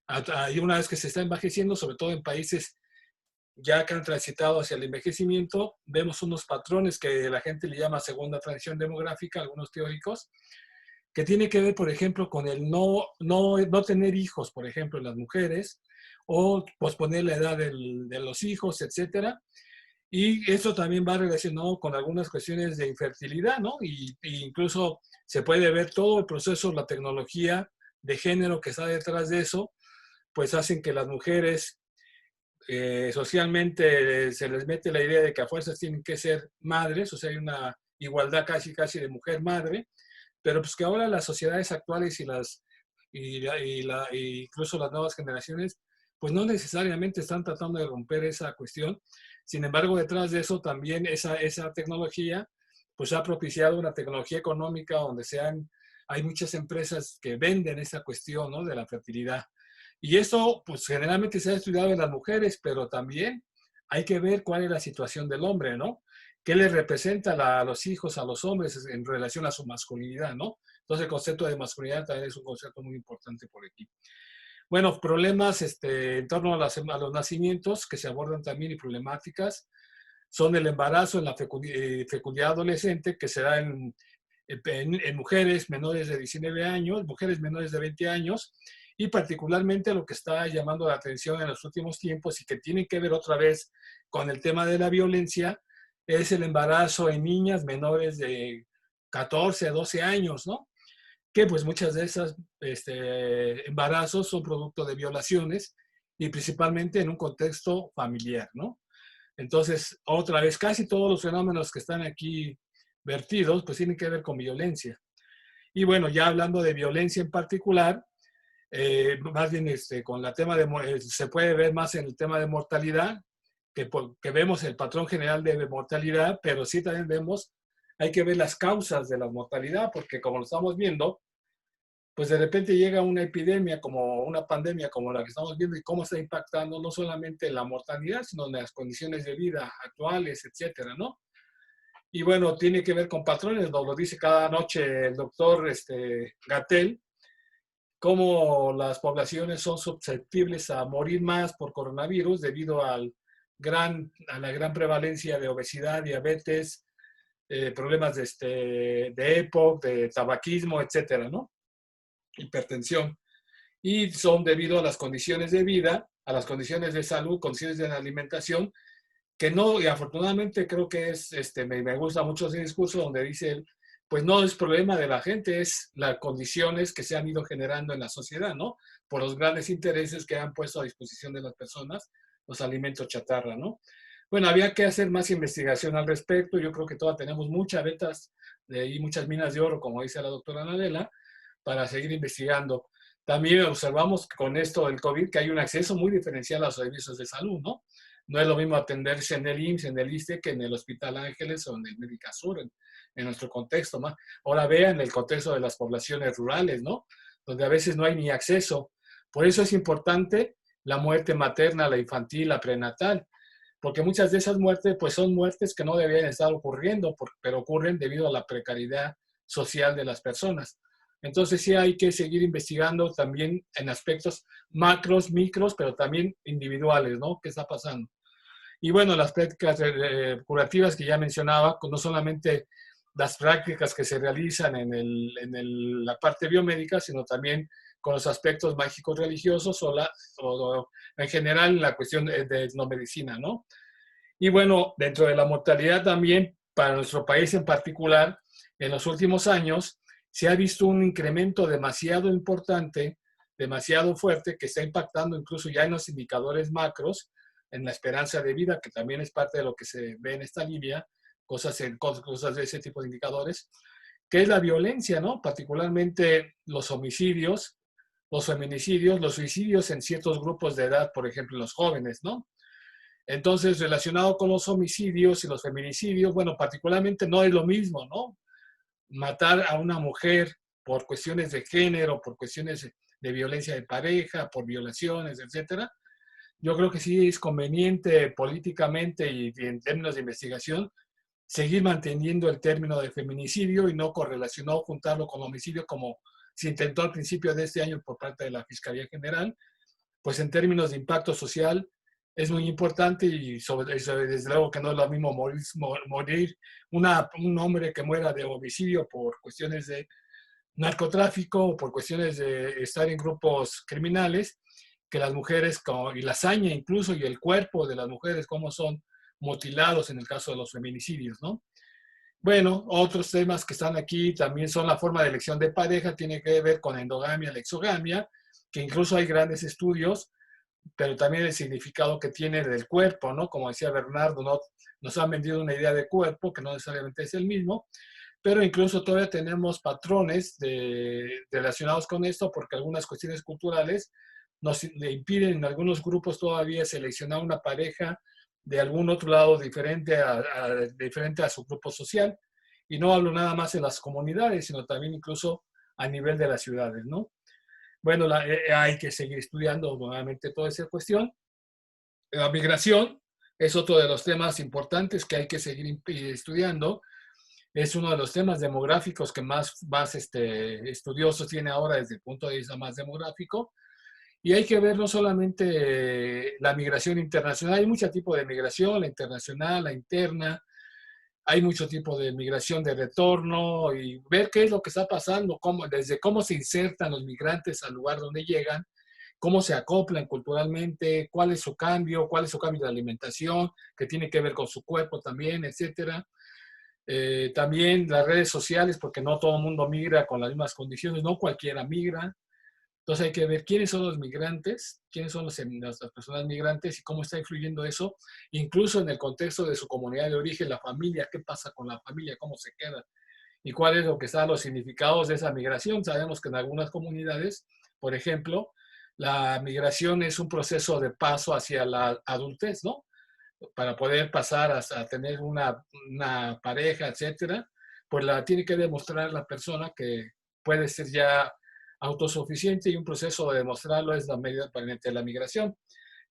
hay una vez que se está envejeciendo, sobre todo en países ya que han transitado hacia el envejecimiento, vemos unos patrones que la gente le llama segunda transición demográfica, algunos teóricos, que tiene que ver, por ejemplo, con el no tener hijos, por ejemplo, en las mujeres, o posponer la edad de los hijos, etcétera. Y eso también va relacionado con algunas cuestiones de infertilidad, ¿no? Y incluso se puede ver todo el proceso, la tecnología de género que está detrás de eso, pues hacen que las mujeres socialmente se les mete la idea de que a fuerzas tienen que ser madres, o sea, hay una igualdad casi de mujer-madre, pero pues que ahora las sociedades actuales y incluso las nuevas generaciones, pues no necesariamente están tratando de romper esa cuestión. Sin embargo, detrás de eso también esa tecnología, pues ha propiciado una tecnología económica donde hay muchas empresas que venden esa cuestión, ¿no?, de la fertilidad. Y esto, pues generalmente se ha estudiado en las mujeres, pero también hay que ver cuál es la situación del hombre, ¿no? ¿Qué le representa a los hijos, a los hombres en relación a su masculinidad, ¿no? Entonces el concepto de masculinidad también es un concepto muy importante por aquí. Bueno, problemas en torno a los nacimientos que se abordan también y problemáticas son el embarazo en la fecundidad adolescente, que se da en mujeres menores de 19 años, mujeres menores de 20 años, y particularmente lo que está llamando la atención en los últimos tiempos y que tiene que ver otra vez con el tema de la violencia, es el embarazo en niñas menores de 14 a 12 años, ¿no? Que pues muchas de esas embarazos son producto de violaciones y principalmente en un contexto familiar, ¿no? Entonces, otra vez, casi todos los fenómenos que están aquí vertidos, pues tienen que ver con violencia. Y bueno, ya hablando de violencia en particular, más bien con la tema se puede ver más en el tema de mortalidad, que vemos el patrón general de mortalidad, pero sí también hay que ver las causas de la mortalidad, porque como lo estamos viendo, pues de repente llega una epidemia, como una pandemia como la que estamos viendo, y cómo está impactando no solamente en la mortalidad, sino en las condiciones de vida actuales, etcétera, ¿no? Y bueno, tiene que ver con patrones, nos lo dice cada noche el doctor Gatell, cómo las poblaciones son susceptibles a morir más por coronavirus debido a la gran prevalencia de obesidad, diabetes, problemas de EPOC, de tabaquismo, etcétera, ¿no? Hipertensión. Y son debido a las condiciones de vida, a las condiciones de salud, condiciones de alimentación, que no, y afortunadamente creo que me gusta mucho ese discurso donde dice él, pues no es problema de la gente, es las condiciones que se han ido generando en la sociedad, ¿no? Por los grandes intereses que han puesto a disposición de las personas los alimentos chatarra, ¿no? Bueno, había que hacer más investigación al respecto. Yo creo que todavía tenemos muchas vetas y muchas minas de oro, como dice la doctora Nadela, para seguir investigando. También observamos con esto del COVID que hay un acceso muy diferencial a los servicios de salud, ¿no? No es lo mismo atenderse en el IMSS, en el ISSSTE, que en el Hospital Ángeles o en el Médica Sur, en nuestro contexto, ¿no? Ahora vean el contexto de las poblaciones rurales, ¿no? Donde a veces no hay ni acceso. Por eso es importante la muerte materna, la infantil, la prenatal, porque muchas de esas muertes pues son muertes que no deberían estar ocurriendo, pero ocurren debido a la precariedad social de las personas. Entonces sí hay que seguir investigando también en aspectos macros, micros, pero también individuales, ¿no? ¿Qué está pasando? Y bueno, las prácticas curativas que ya mencionaba, no solamente las prácticas que se realizan en la parte biomédica, sino también con los aspectos mágicos religiosos o en general la cuestión de etnomedicina, ¿no? Y bueno, dentro de la mortalidad también, para nuestro país en particular, en los últimos años, se ha visto un incremento demasiado importante, demasiado fuerte, que está impactando incluso ya en los indicadores macros, en la esperanza de vida, que también es parte de lo que se ve en esta línea, cosas de ese tipo de indicadores, que es la violencia, ¿no? Particularmente los homicidios, los feminicidios, los suicidios en ciertos grupos de edad, por ejemplo, los jóvenes, ¿no? Entonces, relacionado con los homicidios y los feminicidios, bueno, particularmente no es lo mismo, ¿no? Matar a una mujer por cuestiones de género, por cuestiones de violencia de pareja, por violaciones, etcétera. Yo creo que sí es conveniente políticamente y en términos de investigación seguir manteniendo el término de feminicidio y no correlacionado, juntarlo con homicidio como se intentó al principio de este año por parte de la Fiscalía General. Pues en términos de impacto social es muy importante y desde luego que no es lo mismo morir un hombre que muera de homicidio por cuestiones de narcotráfico o por cuestiones de estar en grupos criminales, que las mujeres y la hazaña incluso y el cuerpo de las mujeres como son mutilados en el caso de los feminicidios, ¿no? Bueno, otros temas que están aquí también son la forma de elección de pareja, tiene que ver con endogamia, la exogamia, que incluso hay grandes estudios pero también el significado que tiene del cuerpo, ¿no? Como decía Bernardo, ¿no? Nos han vendido una idea de cuerpo que no necesariamente es el mismo, pero incluso todavía tenemos patrones relacionados con esto, porque algunas cuestiones culturales le impiden en algunos grupos todavía seleccionar una pareja de algún otro lado diferente a su grupo social. Y no hablo nada más en las comunidades, sino también incluso a nivel de las ciudades, ¿no? Bueno, hay que seguir estudiando nuevamente toda esa cuestión. La migración es otro de los temas importantes que hay que seguir estudiando. Es uno de los temas demográficos que más estudiosos tiene ahora desde el punto de vista más demográfico. Y hay que ver no solamente la migración internacional, hay muchos tipos de migración, la internacional, la interna, hay mucho tipo de migración de retorno y ver qué es lo que está pasando, desde cómo se insertan los migrantes al lugar donde llegan, cómo se acoplan culturalmente, cuál es su cambio de alimentación, que tiene que ver con su cuerpo también, etcétera. También las redes sociales, porque no todo el mundo migra con las mismas condiciones, no cualquiera migra. Entonces hay que ver quiénes son los migrantes, quiénes son las personas migrantes y cómo está influyendo eso, incluso en el contexto de su comunidad de origen, la familia, qué pasa con la familia, cómo se queda y cuál es lo que están los significados de esa migración. Sabemos que en algunas comunidades, por ejemplo, la migración es un proceso de paso hacia la adultez, ¿no? Para poder pasar a tener una pareja, etcétera, pues tiene que demostrar la persona que puede ser ya autosuficiente y un proceso de demostrarlo es mediante la migración.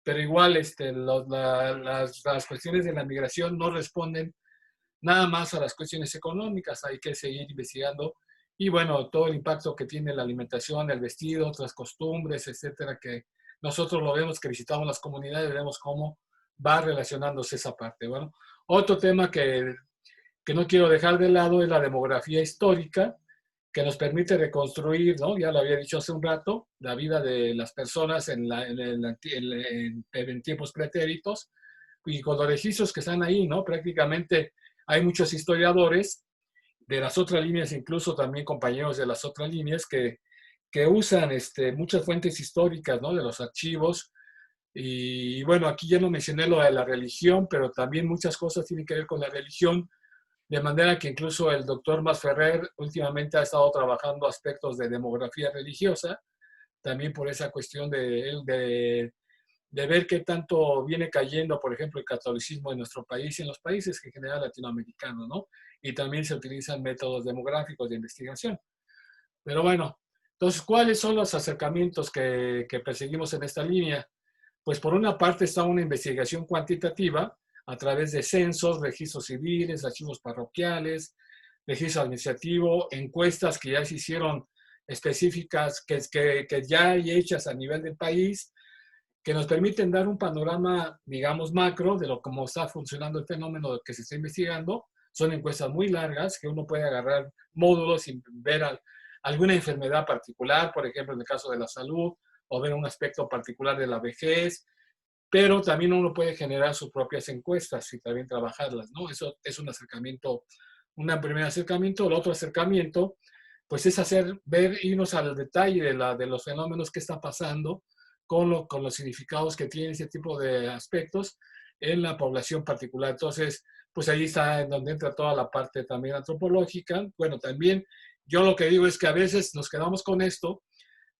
Pero igual las cuestiones de la migración no responden nada más a las cuestiones económicas, hay que seguir investigando y bueno, todo el impacto que tiene la alimentación, el vestido, otras costumbres, etcétera, que nosotros lo vemos, que visitamos las comunidades, vemos cómo va relacionándose esa parte. Bueno, otro tema que no quiero dejar de lado es la demografía histórica, que nos permite reconstruir, ¿no? Ya lo había dicho hace un rato, la vida de las personas en tiempos pretéritos y con los registros que están ahí, ¿no? Prácticamente hay muchos historiadores de las otras líneas, incluso también compañeros de las otras líneas que usan muchas fuentes históricas, ¿no? De los archivos. Y bueno, aquí ya no mencioné lo de la religión, pero también muchas cosas tienen que ver con la religión, de manera que incluso el doctor Masferrer últimamente ha estado trabajando aspectos de demografía religiosa, también por esa cuestión de ver qué tanto viene cayendo, por ejemplo, el catolicismo en nuestro país y en los países en general latinoamericanos, ¿no? Y también se utilizan métodos demográficos de investigación. Pero bueno, entonces, ¿cuáles son los acercamientos que perseguimos en esta línea? Pues por una parte está una investigación cuantitativa a través de censos, registros civiles, archivos parroquiales, registro administrativo, encuestas que ya se hicieron específicas, que ya hay hechas a nivel del país, que nos permiten dar un panorama, digamos, macro de cómo está funcionando el fenómeno que se está investigando. Son encuestas muy largas que uno puede agarrar módulos y ver alguna enfermedad particular, por ejemplo, en el caso de la salud, o ver un aspecto particular de la vejez, pero también uno puede generar sus propias encuestas y también trabajarlas, ¿no? Eso es un acercamiento, un primer acercamiento. El otro acercamiento, pues es irnos al detalle de los fenómenos que está pasando con los significados que tiene ese tipo de aspectos en la población particular. Entonces, pues ahí está en donde entra toda la parte también antropológica. Bueno, también yo lo que digo es que a veces nos quedamos con esto,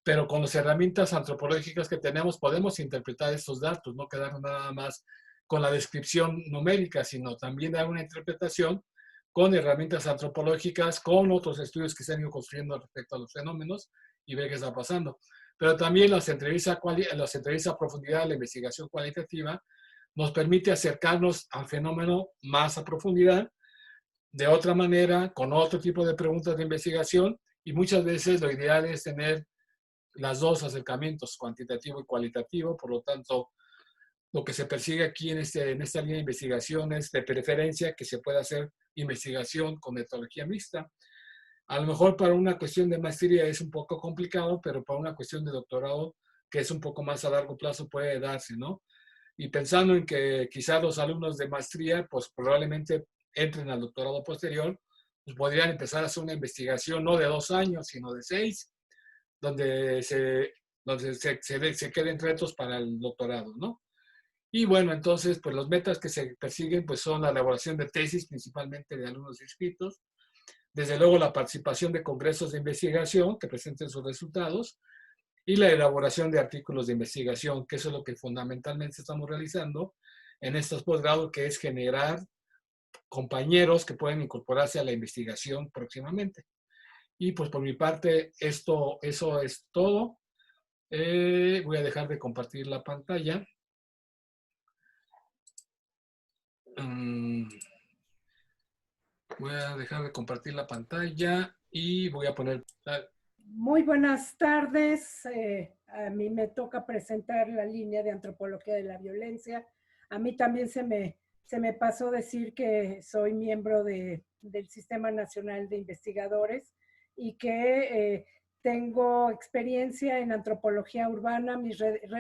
pero con las herramientas antropológicas que tenemos podemos interpretar estos datos, no quedarnos nada más con la descripción numérica, sino también dar una interpretación con herramientas antropológicas, con otros estudios que se han ido construyendo respecto a los fenómenos y ver qué está pasando. Pero también las entrevistas a profundidad, la investigación cualitativa, nos permite acercarnos al fenómeno más a profundidad, de otra manera, con otro tipo de preguntas de investigación, y muchas veces lo ideal es tener las dos acercamientos, cuantitativo y cualitativo. Por lo tanto, lo que se persigue aquí en esta línea de investigación es de preferencia que se pueda hacer investigación con metodología mixta. A lo mejor para una cuestión de maestría es un poco complicado, pero para una cuestión de doctorado, que es un poco más a largo plazo, puede darse, ¿no? Y pensando en que quizás los alumnos de maestría, pues probablemente entren al doctorado posterior, pues podrían empezar a hacer una investigación no de 2 años, sino de 6, donde se donde se queden retos para el doctorado, ¿no? Y bueno, entonces, pues los metas que se persiguen pues son la elaboración de tesis, principalmente de alumnos inscritos, desde luego la participación de congresos de investigación que presenten sus resultados y la elaboración de artículos de investigación, que eso es lo que fundamentalmente estamos realizando en estos posgrados, que es generar compañeros que pueden incorporarse a la investigación próximamente. Y pues por mi parte, eso es todo. Voy a dejar de compartir la pantalla. Voy a dejar de compartir la pantalla y voy a poner... Muy buenas tardes. A mí me toca presentar la línea de antropología de la violencia. A mí también se me pasó decir que soy miembro del Sistema Nacional de Investigadores y que tengo experiencia en antropología urbana.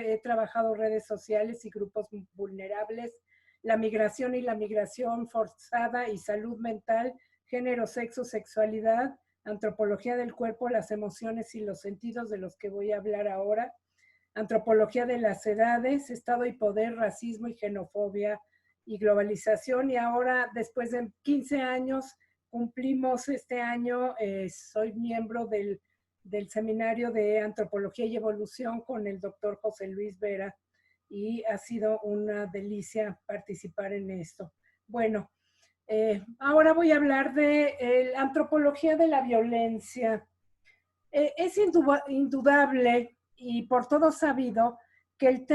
He trabajado redes sociales y grupos vulnerables, la migración y la migración forzada y salud mental, género, sexo, sexualidad, antropología del cuerpo, las emociones y los sentidos de los que voy a hablar ahora, antropología de las edades, estado y poder, racismo y xenofobia y globalización. Y ahora, después de 15 años, cumplimos este año, soy miembro del Seminario de Antropología y Evolución con el doctor José Luis Vera, y ha sido una delicia participar en esto. Bueno, ahora voy a hablar de la antropología de la violencia. Es indudable y por todos sabido que el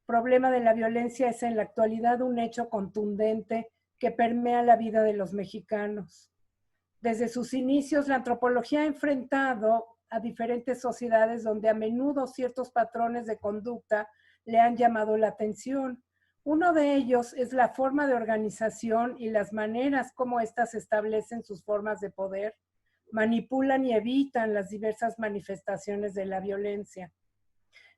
problema de la violencia es en la actualidad un hecho contundente que permea la vida de los mexicanos. Desde sus inicios, la antropología ha enfrentado a diferentes sociedades donde a menudo ciertos patrones de conducta le han llamado la atención. Uno de ellos es la forma de organización y las maneras como éstas establecen sus formas de poder, manipulan y evitan las diversas manifestaciones de la violencia.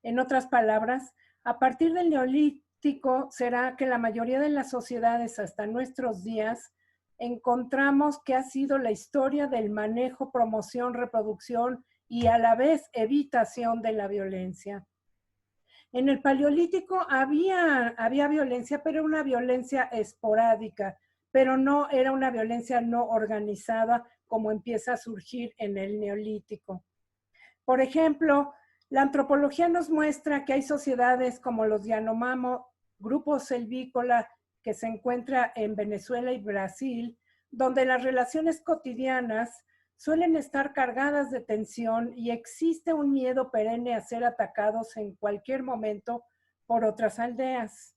En otras palabras, a partir del Neolítico será que la mayoría de las sociedades hasta nuestros días encontramos que ha sido la historia del manejo, promoción, reproducción y a la vez evitación de la violencia. En el Paleolítico había violencia, pero una violencia esporádica, pero no era una violencia no organizada como empieza a surgir en el Neolítico. Por ejemplo, la antropología nos muestra que hay sociedades como los Yanomamo, grupo selvícola que se encuentra en Venezuela y Brasil, donde las relaciones cotidianas suelen estar cargadas de tensión y existe un miedo perenne a ser atacados en cualquier momento por otras aldeas.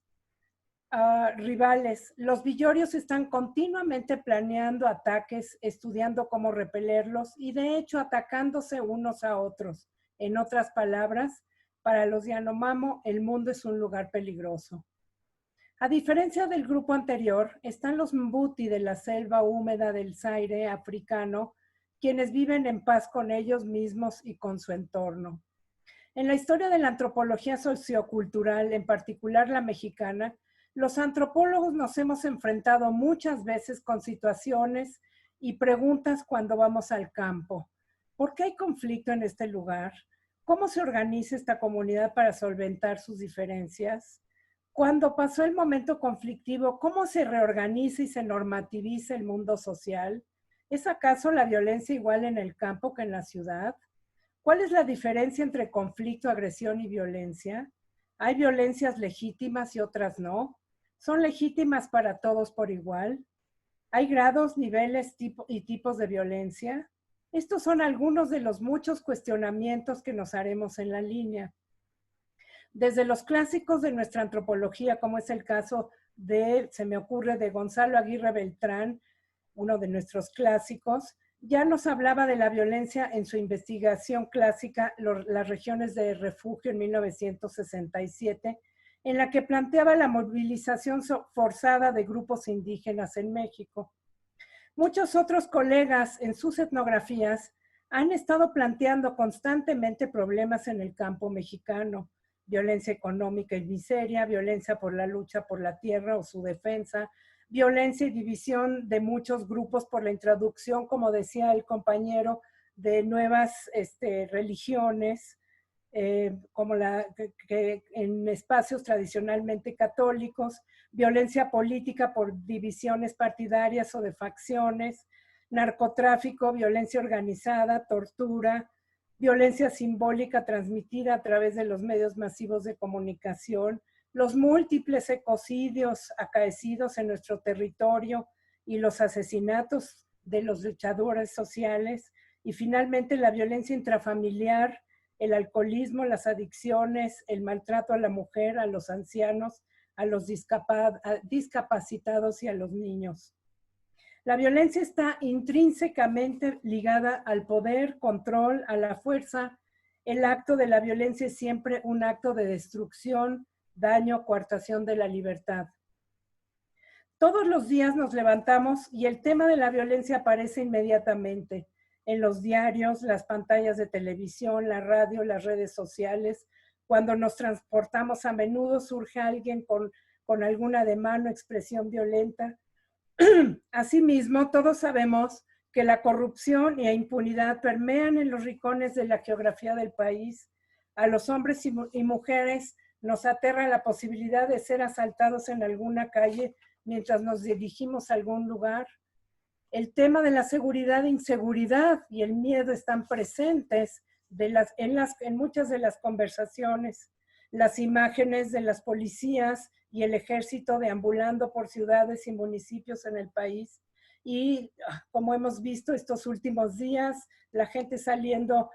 Rivales, los villorios están continuamente planeando ataques, estudiando cómo repelerlos y de hecho atacándose unos a otros. En otras palabras, para los Yanomamo, el mundo es un lugar peligroso. A diferencia del grupo anterior, están los Mbuti de la selva húmeda del Zaire africano, quienes viven en paz con ellos mismos y con su entorno. En la historia de la antropología sociocultural, en particular la mexicana, los antropólogos nos hemos enfrentado muchas veces con situaciones y preguntas cuando vamos al campo. ¿Por qué hay conflicto en este lugar? ¿Cómo se organiza esta comunidad para solventar sus diferencias? Cuando pasó el momento conflictivo, ¿cómo se reorganiza y se normativiza el mundo social? ¿Es acaso la violencia igual en el campo que en la ciudad? ¿Cuál es la diferencia entre conflicto, agresión y violencia? ¿Hay violencias legítimas y otras no? ¿Son legítimas para todos por igual? ¿Hay grados, niveles y tipos de violencia? Estos son algunos de los muchos cuestionamientos que nos haremos en la línea. Desde los clásicos de nuestra antropología, como es el caso se me ocurre, de Gonzalo Aguirre Beltrán, uno de nuestros clásicos, ya nos hablaba de la violencia en su investigación clásica, las regiones de refugio en 1967, en la que planteaba la movilización forzada de grupos indígenas en México. Muchos otros colegas en sus etnografías han estado planteando constantemente problemas en el campo mexicano: violencia económica y miseria, violencia por la lucha por la tierra o su defensa, violencia y división de muchos grupos por la introducción, como decía el compañero, de nuevas religiones, como que en espacios tradicionalmente católicos, violencia política por divisiones partidarias o de facciones, narcotráfico, violencia organizada, tortura, violencia simbólica transmitida a través de los medios masivos de comunicación, los múltiples ecocidios acaecidos en nuestro territorio y los asesinatos de los luchadores sociales, y finalmente la violencia intrafamiliar, el alcoholismo, las adicciones, el maltrato a la mujer, a los ancianos, a los discapacitados y a los niños. La violencia está intrínsecamente ligada al poder, control, a la fuerza. El acto de la violencia es siempre un acto de destrucción, daño, coartación de la libertad. Todos los días nos levantamos y el tema de la violencia aparece inmediatamente en los diarios, las pantallas de televisión, la radio, las redes sociales. Cuando nos transportamos, a menudo surge alguien con algún ademán o expresión violenta. Asimismo, todos sabemos que la corrupción y la impunidad permean en los rincones de la geografía del país. A los hombres y mujeres nos aterra la posibilidad de ser asaltados en alguna calle mientras nos dirigimos a algún lugar. El tema de la seguridad e inseguridad y el miedo están presentes en muchas de las conversaciones. Las imágenes de las policías y el ejército deambulando por ciudades y municipios en el país. Y como hemos visto estos últimos días, la gente saliendo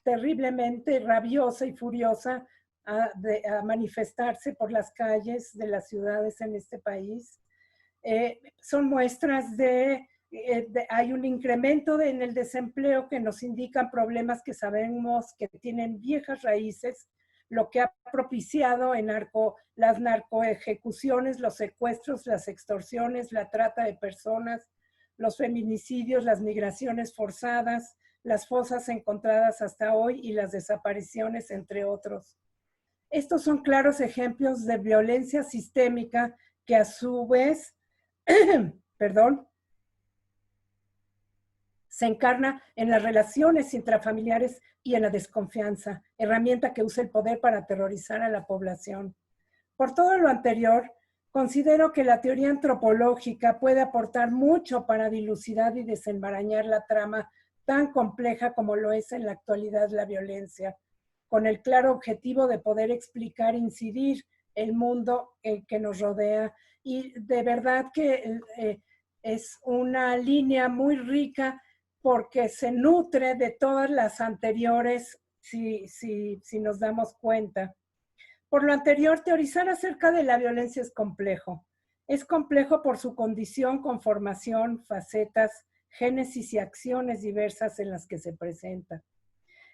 terriblemente rabiosa y furiosa a manifestarse por las calles de las ciudades en este país. Son muestras hay un incremento en el desempleo que nos indican problemas que sabemos que tienen viejas raíces, lo que ha propiciado las narcoejecuciones, los secuestros, las extorsiones, la trata de personas, los feminicidios, las migraciones forzadas, las fosas encontradas hasta hoy y las desapariciones, entre otros. Estos son claros ejemplos de violencia sistémica que a su vez, se encarna en las relaciones intrafamiliares y en la desconfianza, herramienta que usa el poder para aterrorizar a la población. Por todo lo anterior, considero que la teoría antropológica puede aportar mucho para dilucidar y desenmarañar la trama tan compleja como lo es en la actualidad la violencia, con el claro objetivo de poder explicar e incidir el mundo que nos rodea. Y de verdad que es una línea muy rica porque se nutre de todas las anteriores, si nos damos cuenta. Por lo anterior, teorizar acerca de la violencia es complejo. Es complejo por su condición, conformación, facetas, génesis y acciones diversas en las que se presenta.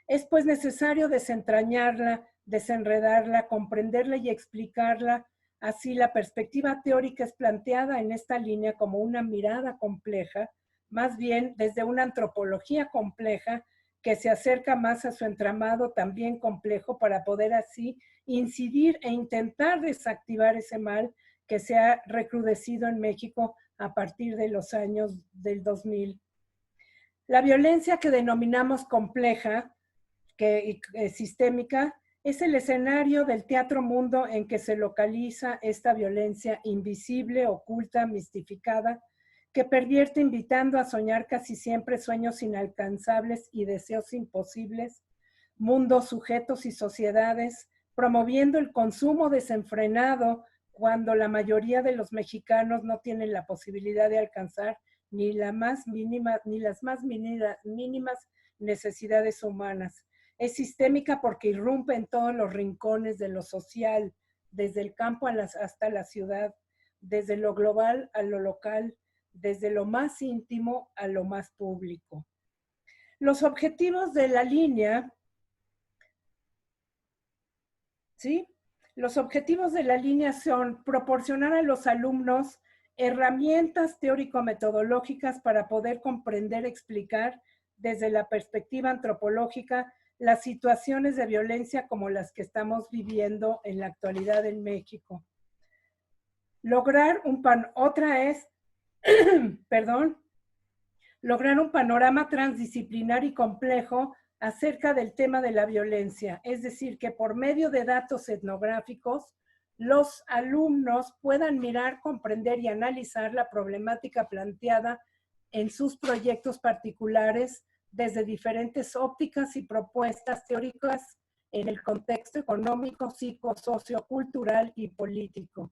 Es pues necesario desentrañarla, desenredarla, comprenderla y explicarla. Así, la perspectiva teórica es planteada en esta línea como una mirada compleja, más bien desde una antropología compleja que se acerca más a su entramado también complejo para poder así incidir e intentar desactivar ese mal que se ha recrudecido en México a partir de los años del 2000. La violencia que denominamos compleja, sistémica, es el escenario del teatro mundo en que se localiza esta violencia invisible, oculta, mistificada, que pervierte invitando a soñar casi siempre sueños inalcanzables y deseos imposibles, mundos, sujetos y sociedades, promoviendo el consumo desenfrenado cuando la mayoría de los mexicanos no tienen la posibilidad de alcanzar ni las más mínimas necesidades humanas. Es sistémica porque irrumpe en todos los rincones de lo social, desde el campo hasta la ciudad, desde lo global a lo local, desde lo más íntimo a lo más público. Los objetivos de la línea, ¿sí? Los objetivos de la línea son proporcionar a los alumnos herramientas teórico-metodológicas para poder comprender, explicar desde la perspectiva antropológica las situaciones de violencia como las que estamos viviendo en la actualidad en México. Lograr un panorama transdisciplinar y complejo acerca del tema de la violencia, es decir, que por medio de datos etnográficos, los alumnos puedan mirar, comprender y analizar la problemática planteada en sus proyectos particulares desde diferentes ópticas y propuestas teóricas en el contexto económico, sociocultural y político.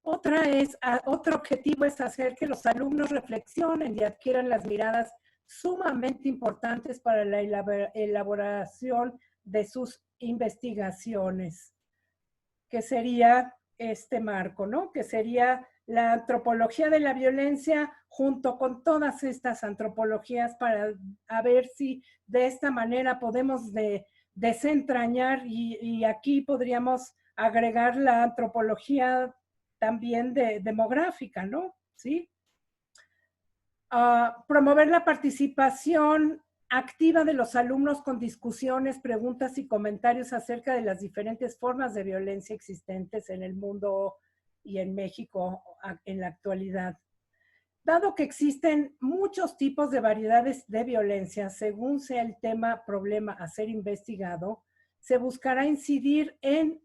Otro objetivo es hacer que los alumnos reflexionen y adquieran las miradas sumamente importantes para la elaboración de sus investigaciones, que sería este marco, ¿no? Que sería la antropología de la violencia junto con todas estas antropologías para ver si de esta manera podemos desentrañar y aquí podríamos agregar la antropología también demográfica, ¿no? ¿Sí? Promover la participación activa de los alumnos con discusiones, preguntas y comentarios acerca de las diferentes formas de violencia existentes en el mundo y en México en la actualidad. Dado que existen muchos tipos de variedades de violencia, según sea el tema, problema a ser investigado, se buscará incidir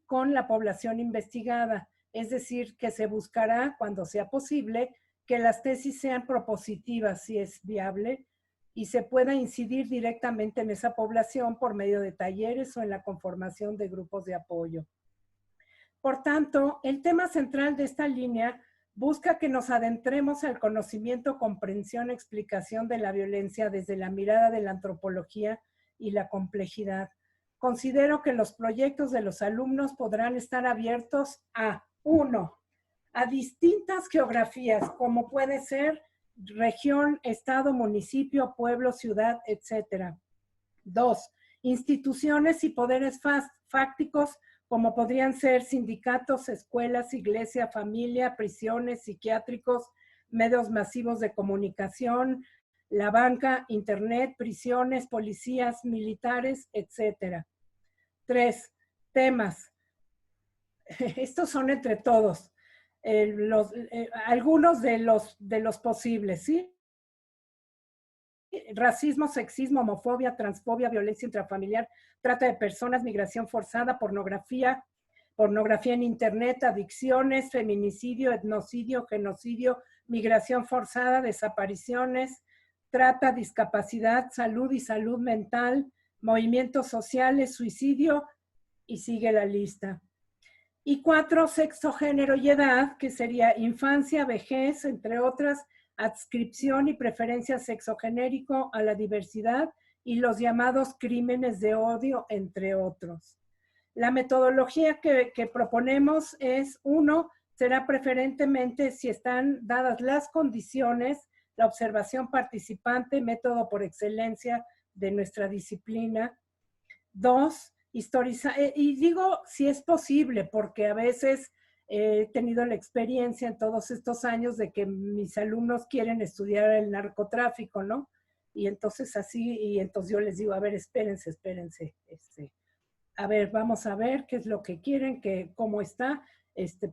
con la población investigada, es decir, que se buscará, cuando sea posible, que las tesis sean propositivas, si es viable, y se pueda incidir directamente en esa población por medio de talleres o en la conformación de grupos de apoyo. Por tanto, el tema central de esta línea busca que nos adentremos al conocimiento, comprensión, explicación de la violencia desde la mirada de la antropología y la complejidad. Considero que los proyectos de los alumnos podrán estar abiertos a, 1, a distintas geografías, como puede ser región, estado, municipio, pueblo, ciudad, etc. 2, instituciones y poderes fácticos, como podrían ser sindicatos, escuelas, iglesia, familia, prisiones, psiquiátricos, medios masivos de comunicación, la banca, internet, prisiones, policías, militares, etc. 3, temas. Estos son entre todos. Algunos de los posibles, ¿sí? Racismo, sexismo, homofobia, transfobia, violencia intrafamiliar, trata de personas, migración forzada, pornografía en internet, adicciones, feminicidio, etnocidio, genocidio, migración forzada, desapariciones, trata, discapacidad, salud y salud mental, movimientos sociales, suicidio, y sigue la lista. Y 4, sexo, género y edad, que sería infancia, vejez, entre otras, adscripción y preferencia sexogenérico a la diversidad y los llamados crímenes de odio, entre otros. La metodología que proponemos es, 1, será preferentemente, si están dadas las condiciones, la observación participante, método por excelencia de nuestra disciplina. 2, historizar, y digo si es posible, porque a veces he tenido la experiencia en todos estos años de que mis alumnos quieren estudiar el narcotráfico, ¿no? Y entonces entonces yo les digo, a ver, espérense. A ver, vamos a ver qué es lo que quieren, cómo está,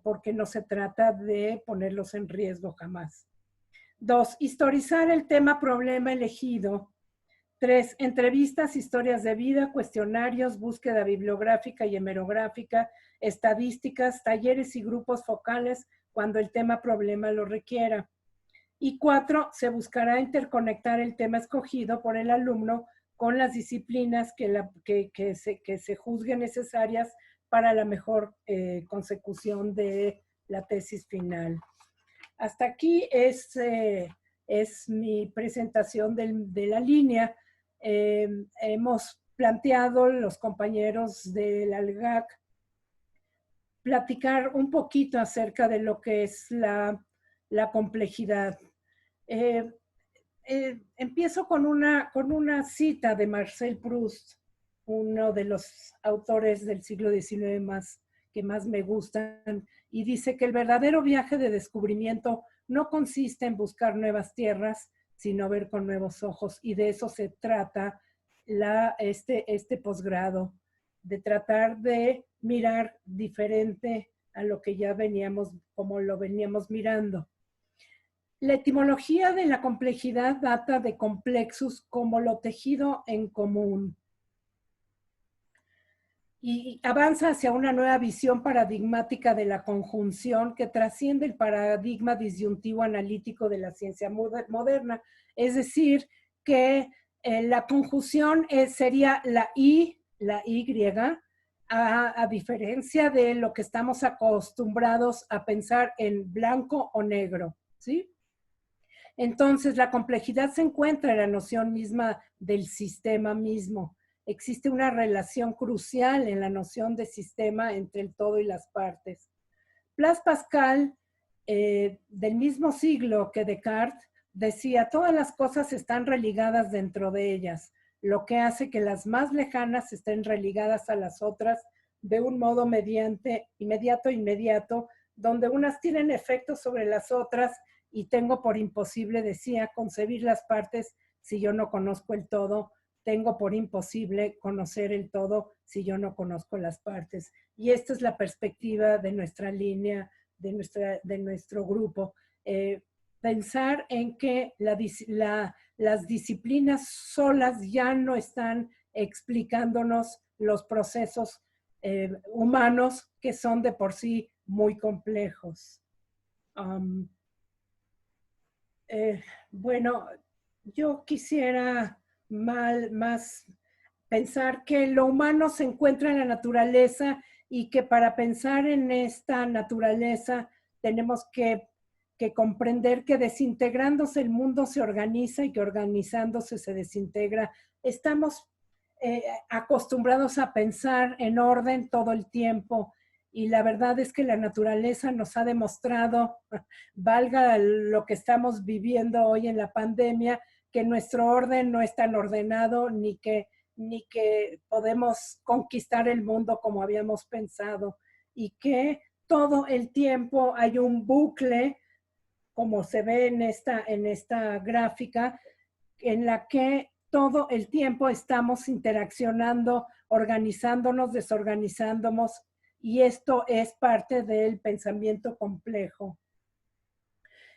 porque no se trata de ponerlos en riesgo jamás. 2, historizar el tema problema elegido. 3, entrevistas, historias de vida, cuestionarios, búsqueda bibliográfica y hemerográfica, estadísticas, talleres y grupos focales cuando el tema problema lo requiera. Y 4, se buscará interconectar el tema escogido por el alumno con las disciplinas que se juzguen necesarias para la mejor consecución de la tesis final. Hasta aquí es mi presentación de la línea. Hemos planteado los compañeros del ALGAC platicar un poquito acerca de lo que es la complejidad. Empiezo con una cita de Marcel Proust, uno de los autores del siglo XIX que más me gustan, y dice que el verdadero viaje de descubrimiento no consiste en buscar nuevas tierras, sino ver con nuevos ojos, y de eso se trata este posgrado, de tratar de mirar diferente a lo que ya como lo veníamos mirando. La etimología de la complejidad data de complexus como lo tejido en común y avanza hacia una nueva visión paradigmática de la conjunción que trasciende el paradigma disyuntivo analítico de la ciencia moderna. Es decir, que la conjunción sería la Y, a diferencia de lo que estamos acostumbrados a pensar en blanco o negro, ¿sí? Entonces, la complejidad se encuentra en la noción misma del sistema mismo. Existe una relación crucial en la noción de sistema entre el todo y las partes. Blaise Pascal, del mismo siglo que Descartes, decía, todas las cosas están religadas dentro de ellas, lo que hace que las más lejanas estén religadas a las otras de un modo inmediato, donde unas tienen efectos sobre las otras y tengo por imposible, decía, concebir las partes si yo no conozco el todo, tengo por imposible conocer el todo si yo no conozco las partes. Y esta es la perspectiva de nuestra línea, de nuestro grupo. Pensar en que las disciplinas solas ya no están explicándonos los procesos humanos que son de por sí muy complejos. Bueno, yo quisiera más pensar que lo humano se encuentra en la naturaleza y que para pensar en esta naturaleza tenemos que comprender que desintegrándose el mundo se organiza y que organizándose se desintegra. Estamos acostumbrados a pensar en orden todo el tiempo y la verdad es que la naturaleza nos ha demostrado, valga lo que estamos viviendo hoy en la pandemia, que nuestro orden no es tan ordenado ni que podemos conquistar el mundo como habíamos pensado y que todo el tiempo hay un bucle, como se ve en esta gráfica, en la que todo el tiempo estamos interaccionando, organizándonos, desorganizándonos, y esto es parte del pensamiento complejo.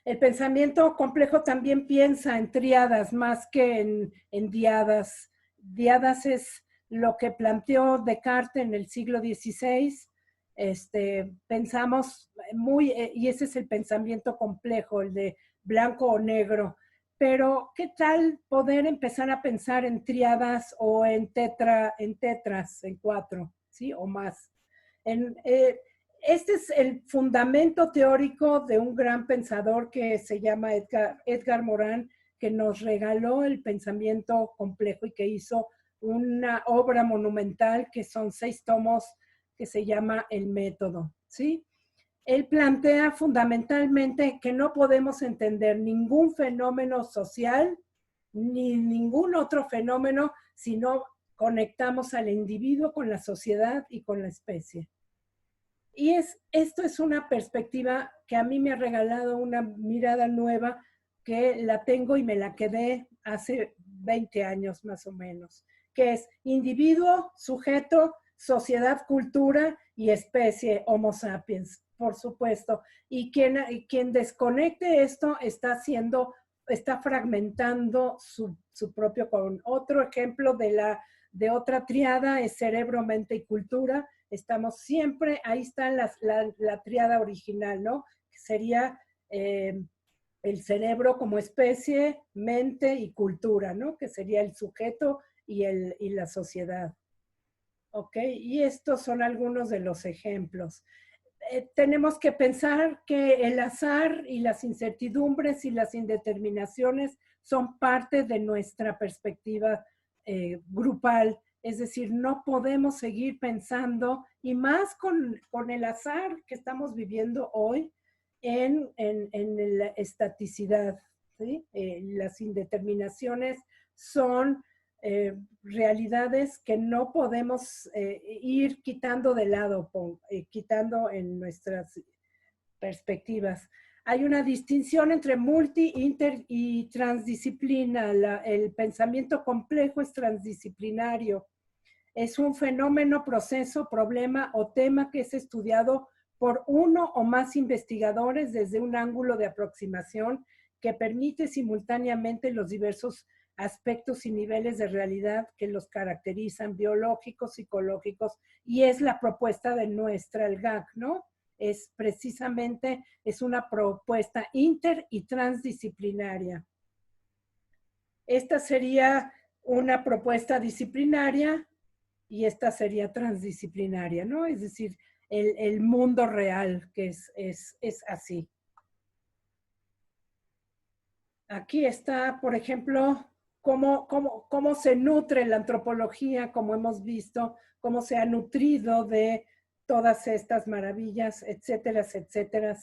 El pensamiento complejo también piensa en tríadas más que en diadas. Diadas es lo que planteó Descartes en el siglo XVI. Pensamos y ese es el pensamiento complejo, el de blanco o negro. Pero, ¿qué tal poder empezar a pensar en tríadas o en tetras, en cuatro, ¿sí? O más. Este es el fundamento teórico de un gran pensador que se llama Edgar Morin, que nos regaló el pensamiento complejo y que hizo una obra monumental que son 6 tomos que se llama El Método, ¿sí? Él plantea fundamentalmente que no podemos entender ningún fenómeno social ni ningún otro fenómeno si no conectamos al individuo con la sociedad y con la especie. Y esto es una perspectiva que a mí me ha regalado una mirada nueva que la tengo y me la quedé hace 20 años más o menos, que es individuo, sujeto, sociedad, cultura y especie, Homo sapiens, por supuesto. Y quien desconecte esto está fragmentando su propio con. Otro ejemplo de otra triada es cerebro, mente y cultura. Estamos siempre, ahí está la triada original, ¿no? Que sería el cerebro como especie, mente y cultura, ¿no? Que sería el sujeto y la sociedad. ¿Ok? Y estos son algunos de los ejemplos. Tenemos que pensar que el azar y las incertidumbres y las indeterminaciones son parte de nuestra perspectiva grupal. Es decir, no podemos seguir pensando, y más con el azar que estamos viviendo hoy, en la estaticidad, ¿sí? Las indeterminaciones son realidades que no podemos ir quitando de lado, quitando en nuestras perspectivas. Hay una distinción entre multi, inter y transdisciplina. El pensamiento complejo es transdisciplinario. Es un fenómeno, proceso, problema o tema que es estudiado por uno o más investigadores desde un ángulo de aproximación que permite simultáneamente los diversos aspectos y niveles de realidad que los caracterizan, biológicos, psicológicos, y es la propuesta de nuestra, el GAC, ¿no? Es precisamente, es una propuesta inter y transdisciplinaria. Esta sería una propuesta disciplinaria y esta sería transdisciplinaria, ¿no? Es decir, el mundo real, que es así. Aquí está, por ejemplo, cómo se nutre la antropología, como hemos visto, cómo se ha nutrido de todas estas maravillas, etcétera, etcétera,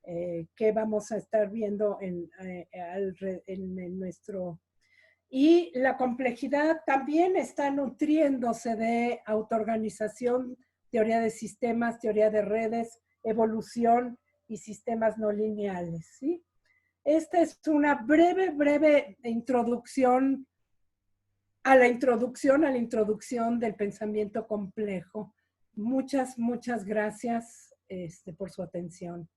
que vamos a estar viendo en nuestro... Y la complejidad también está nutriéndose de autoorganización, teoría de sistemas, teoría de redes, evolución y sistemas no lineales, ¿sí? Esta es una breve introducción a la introducción del pensamiento complejo. Muchas gracias por su atención.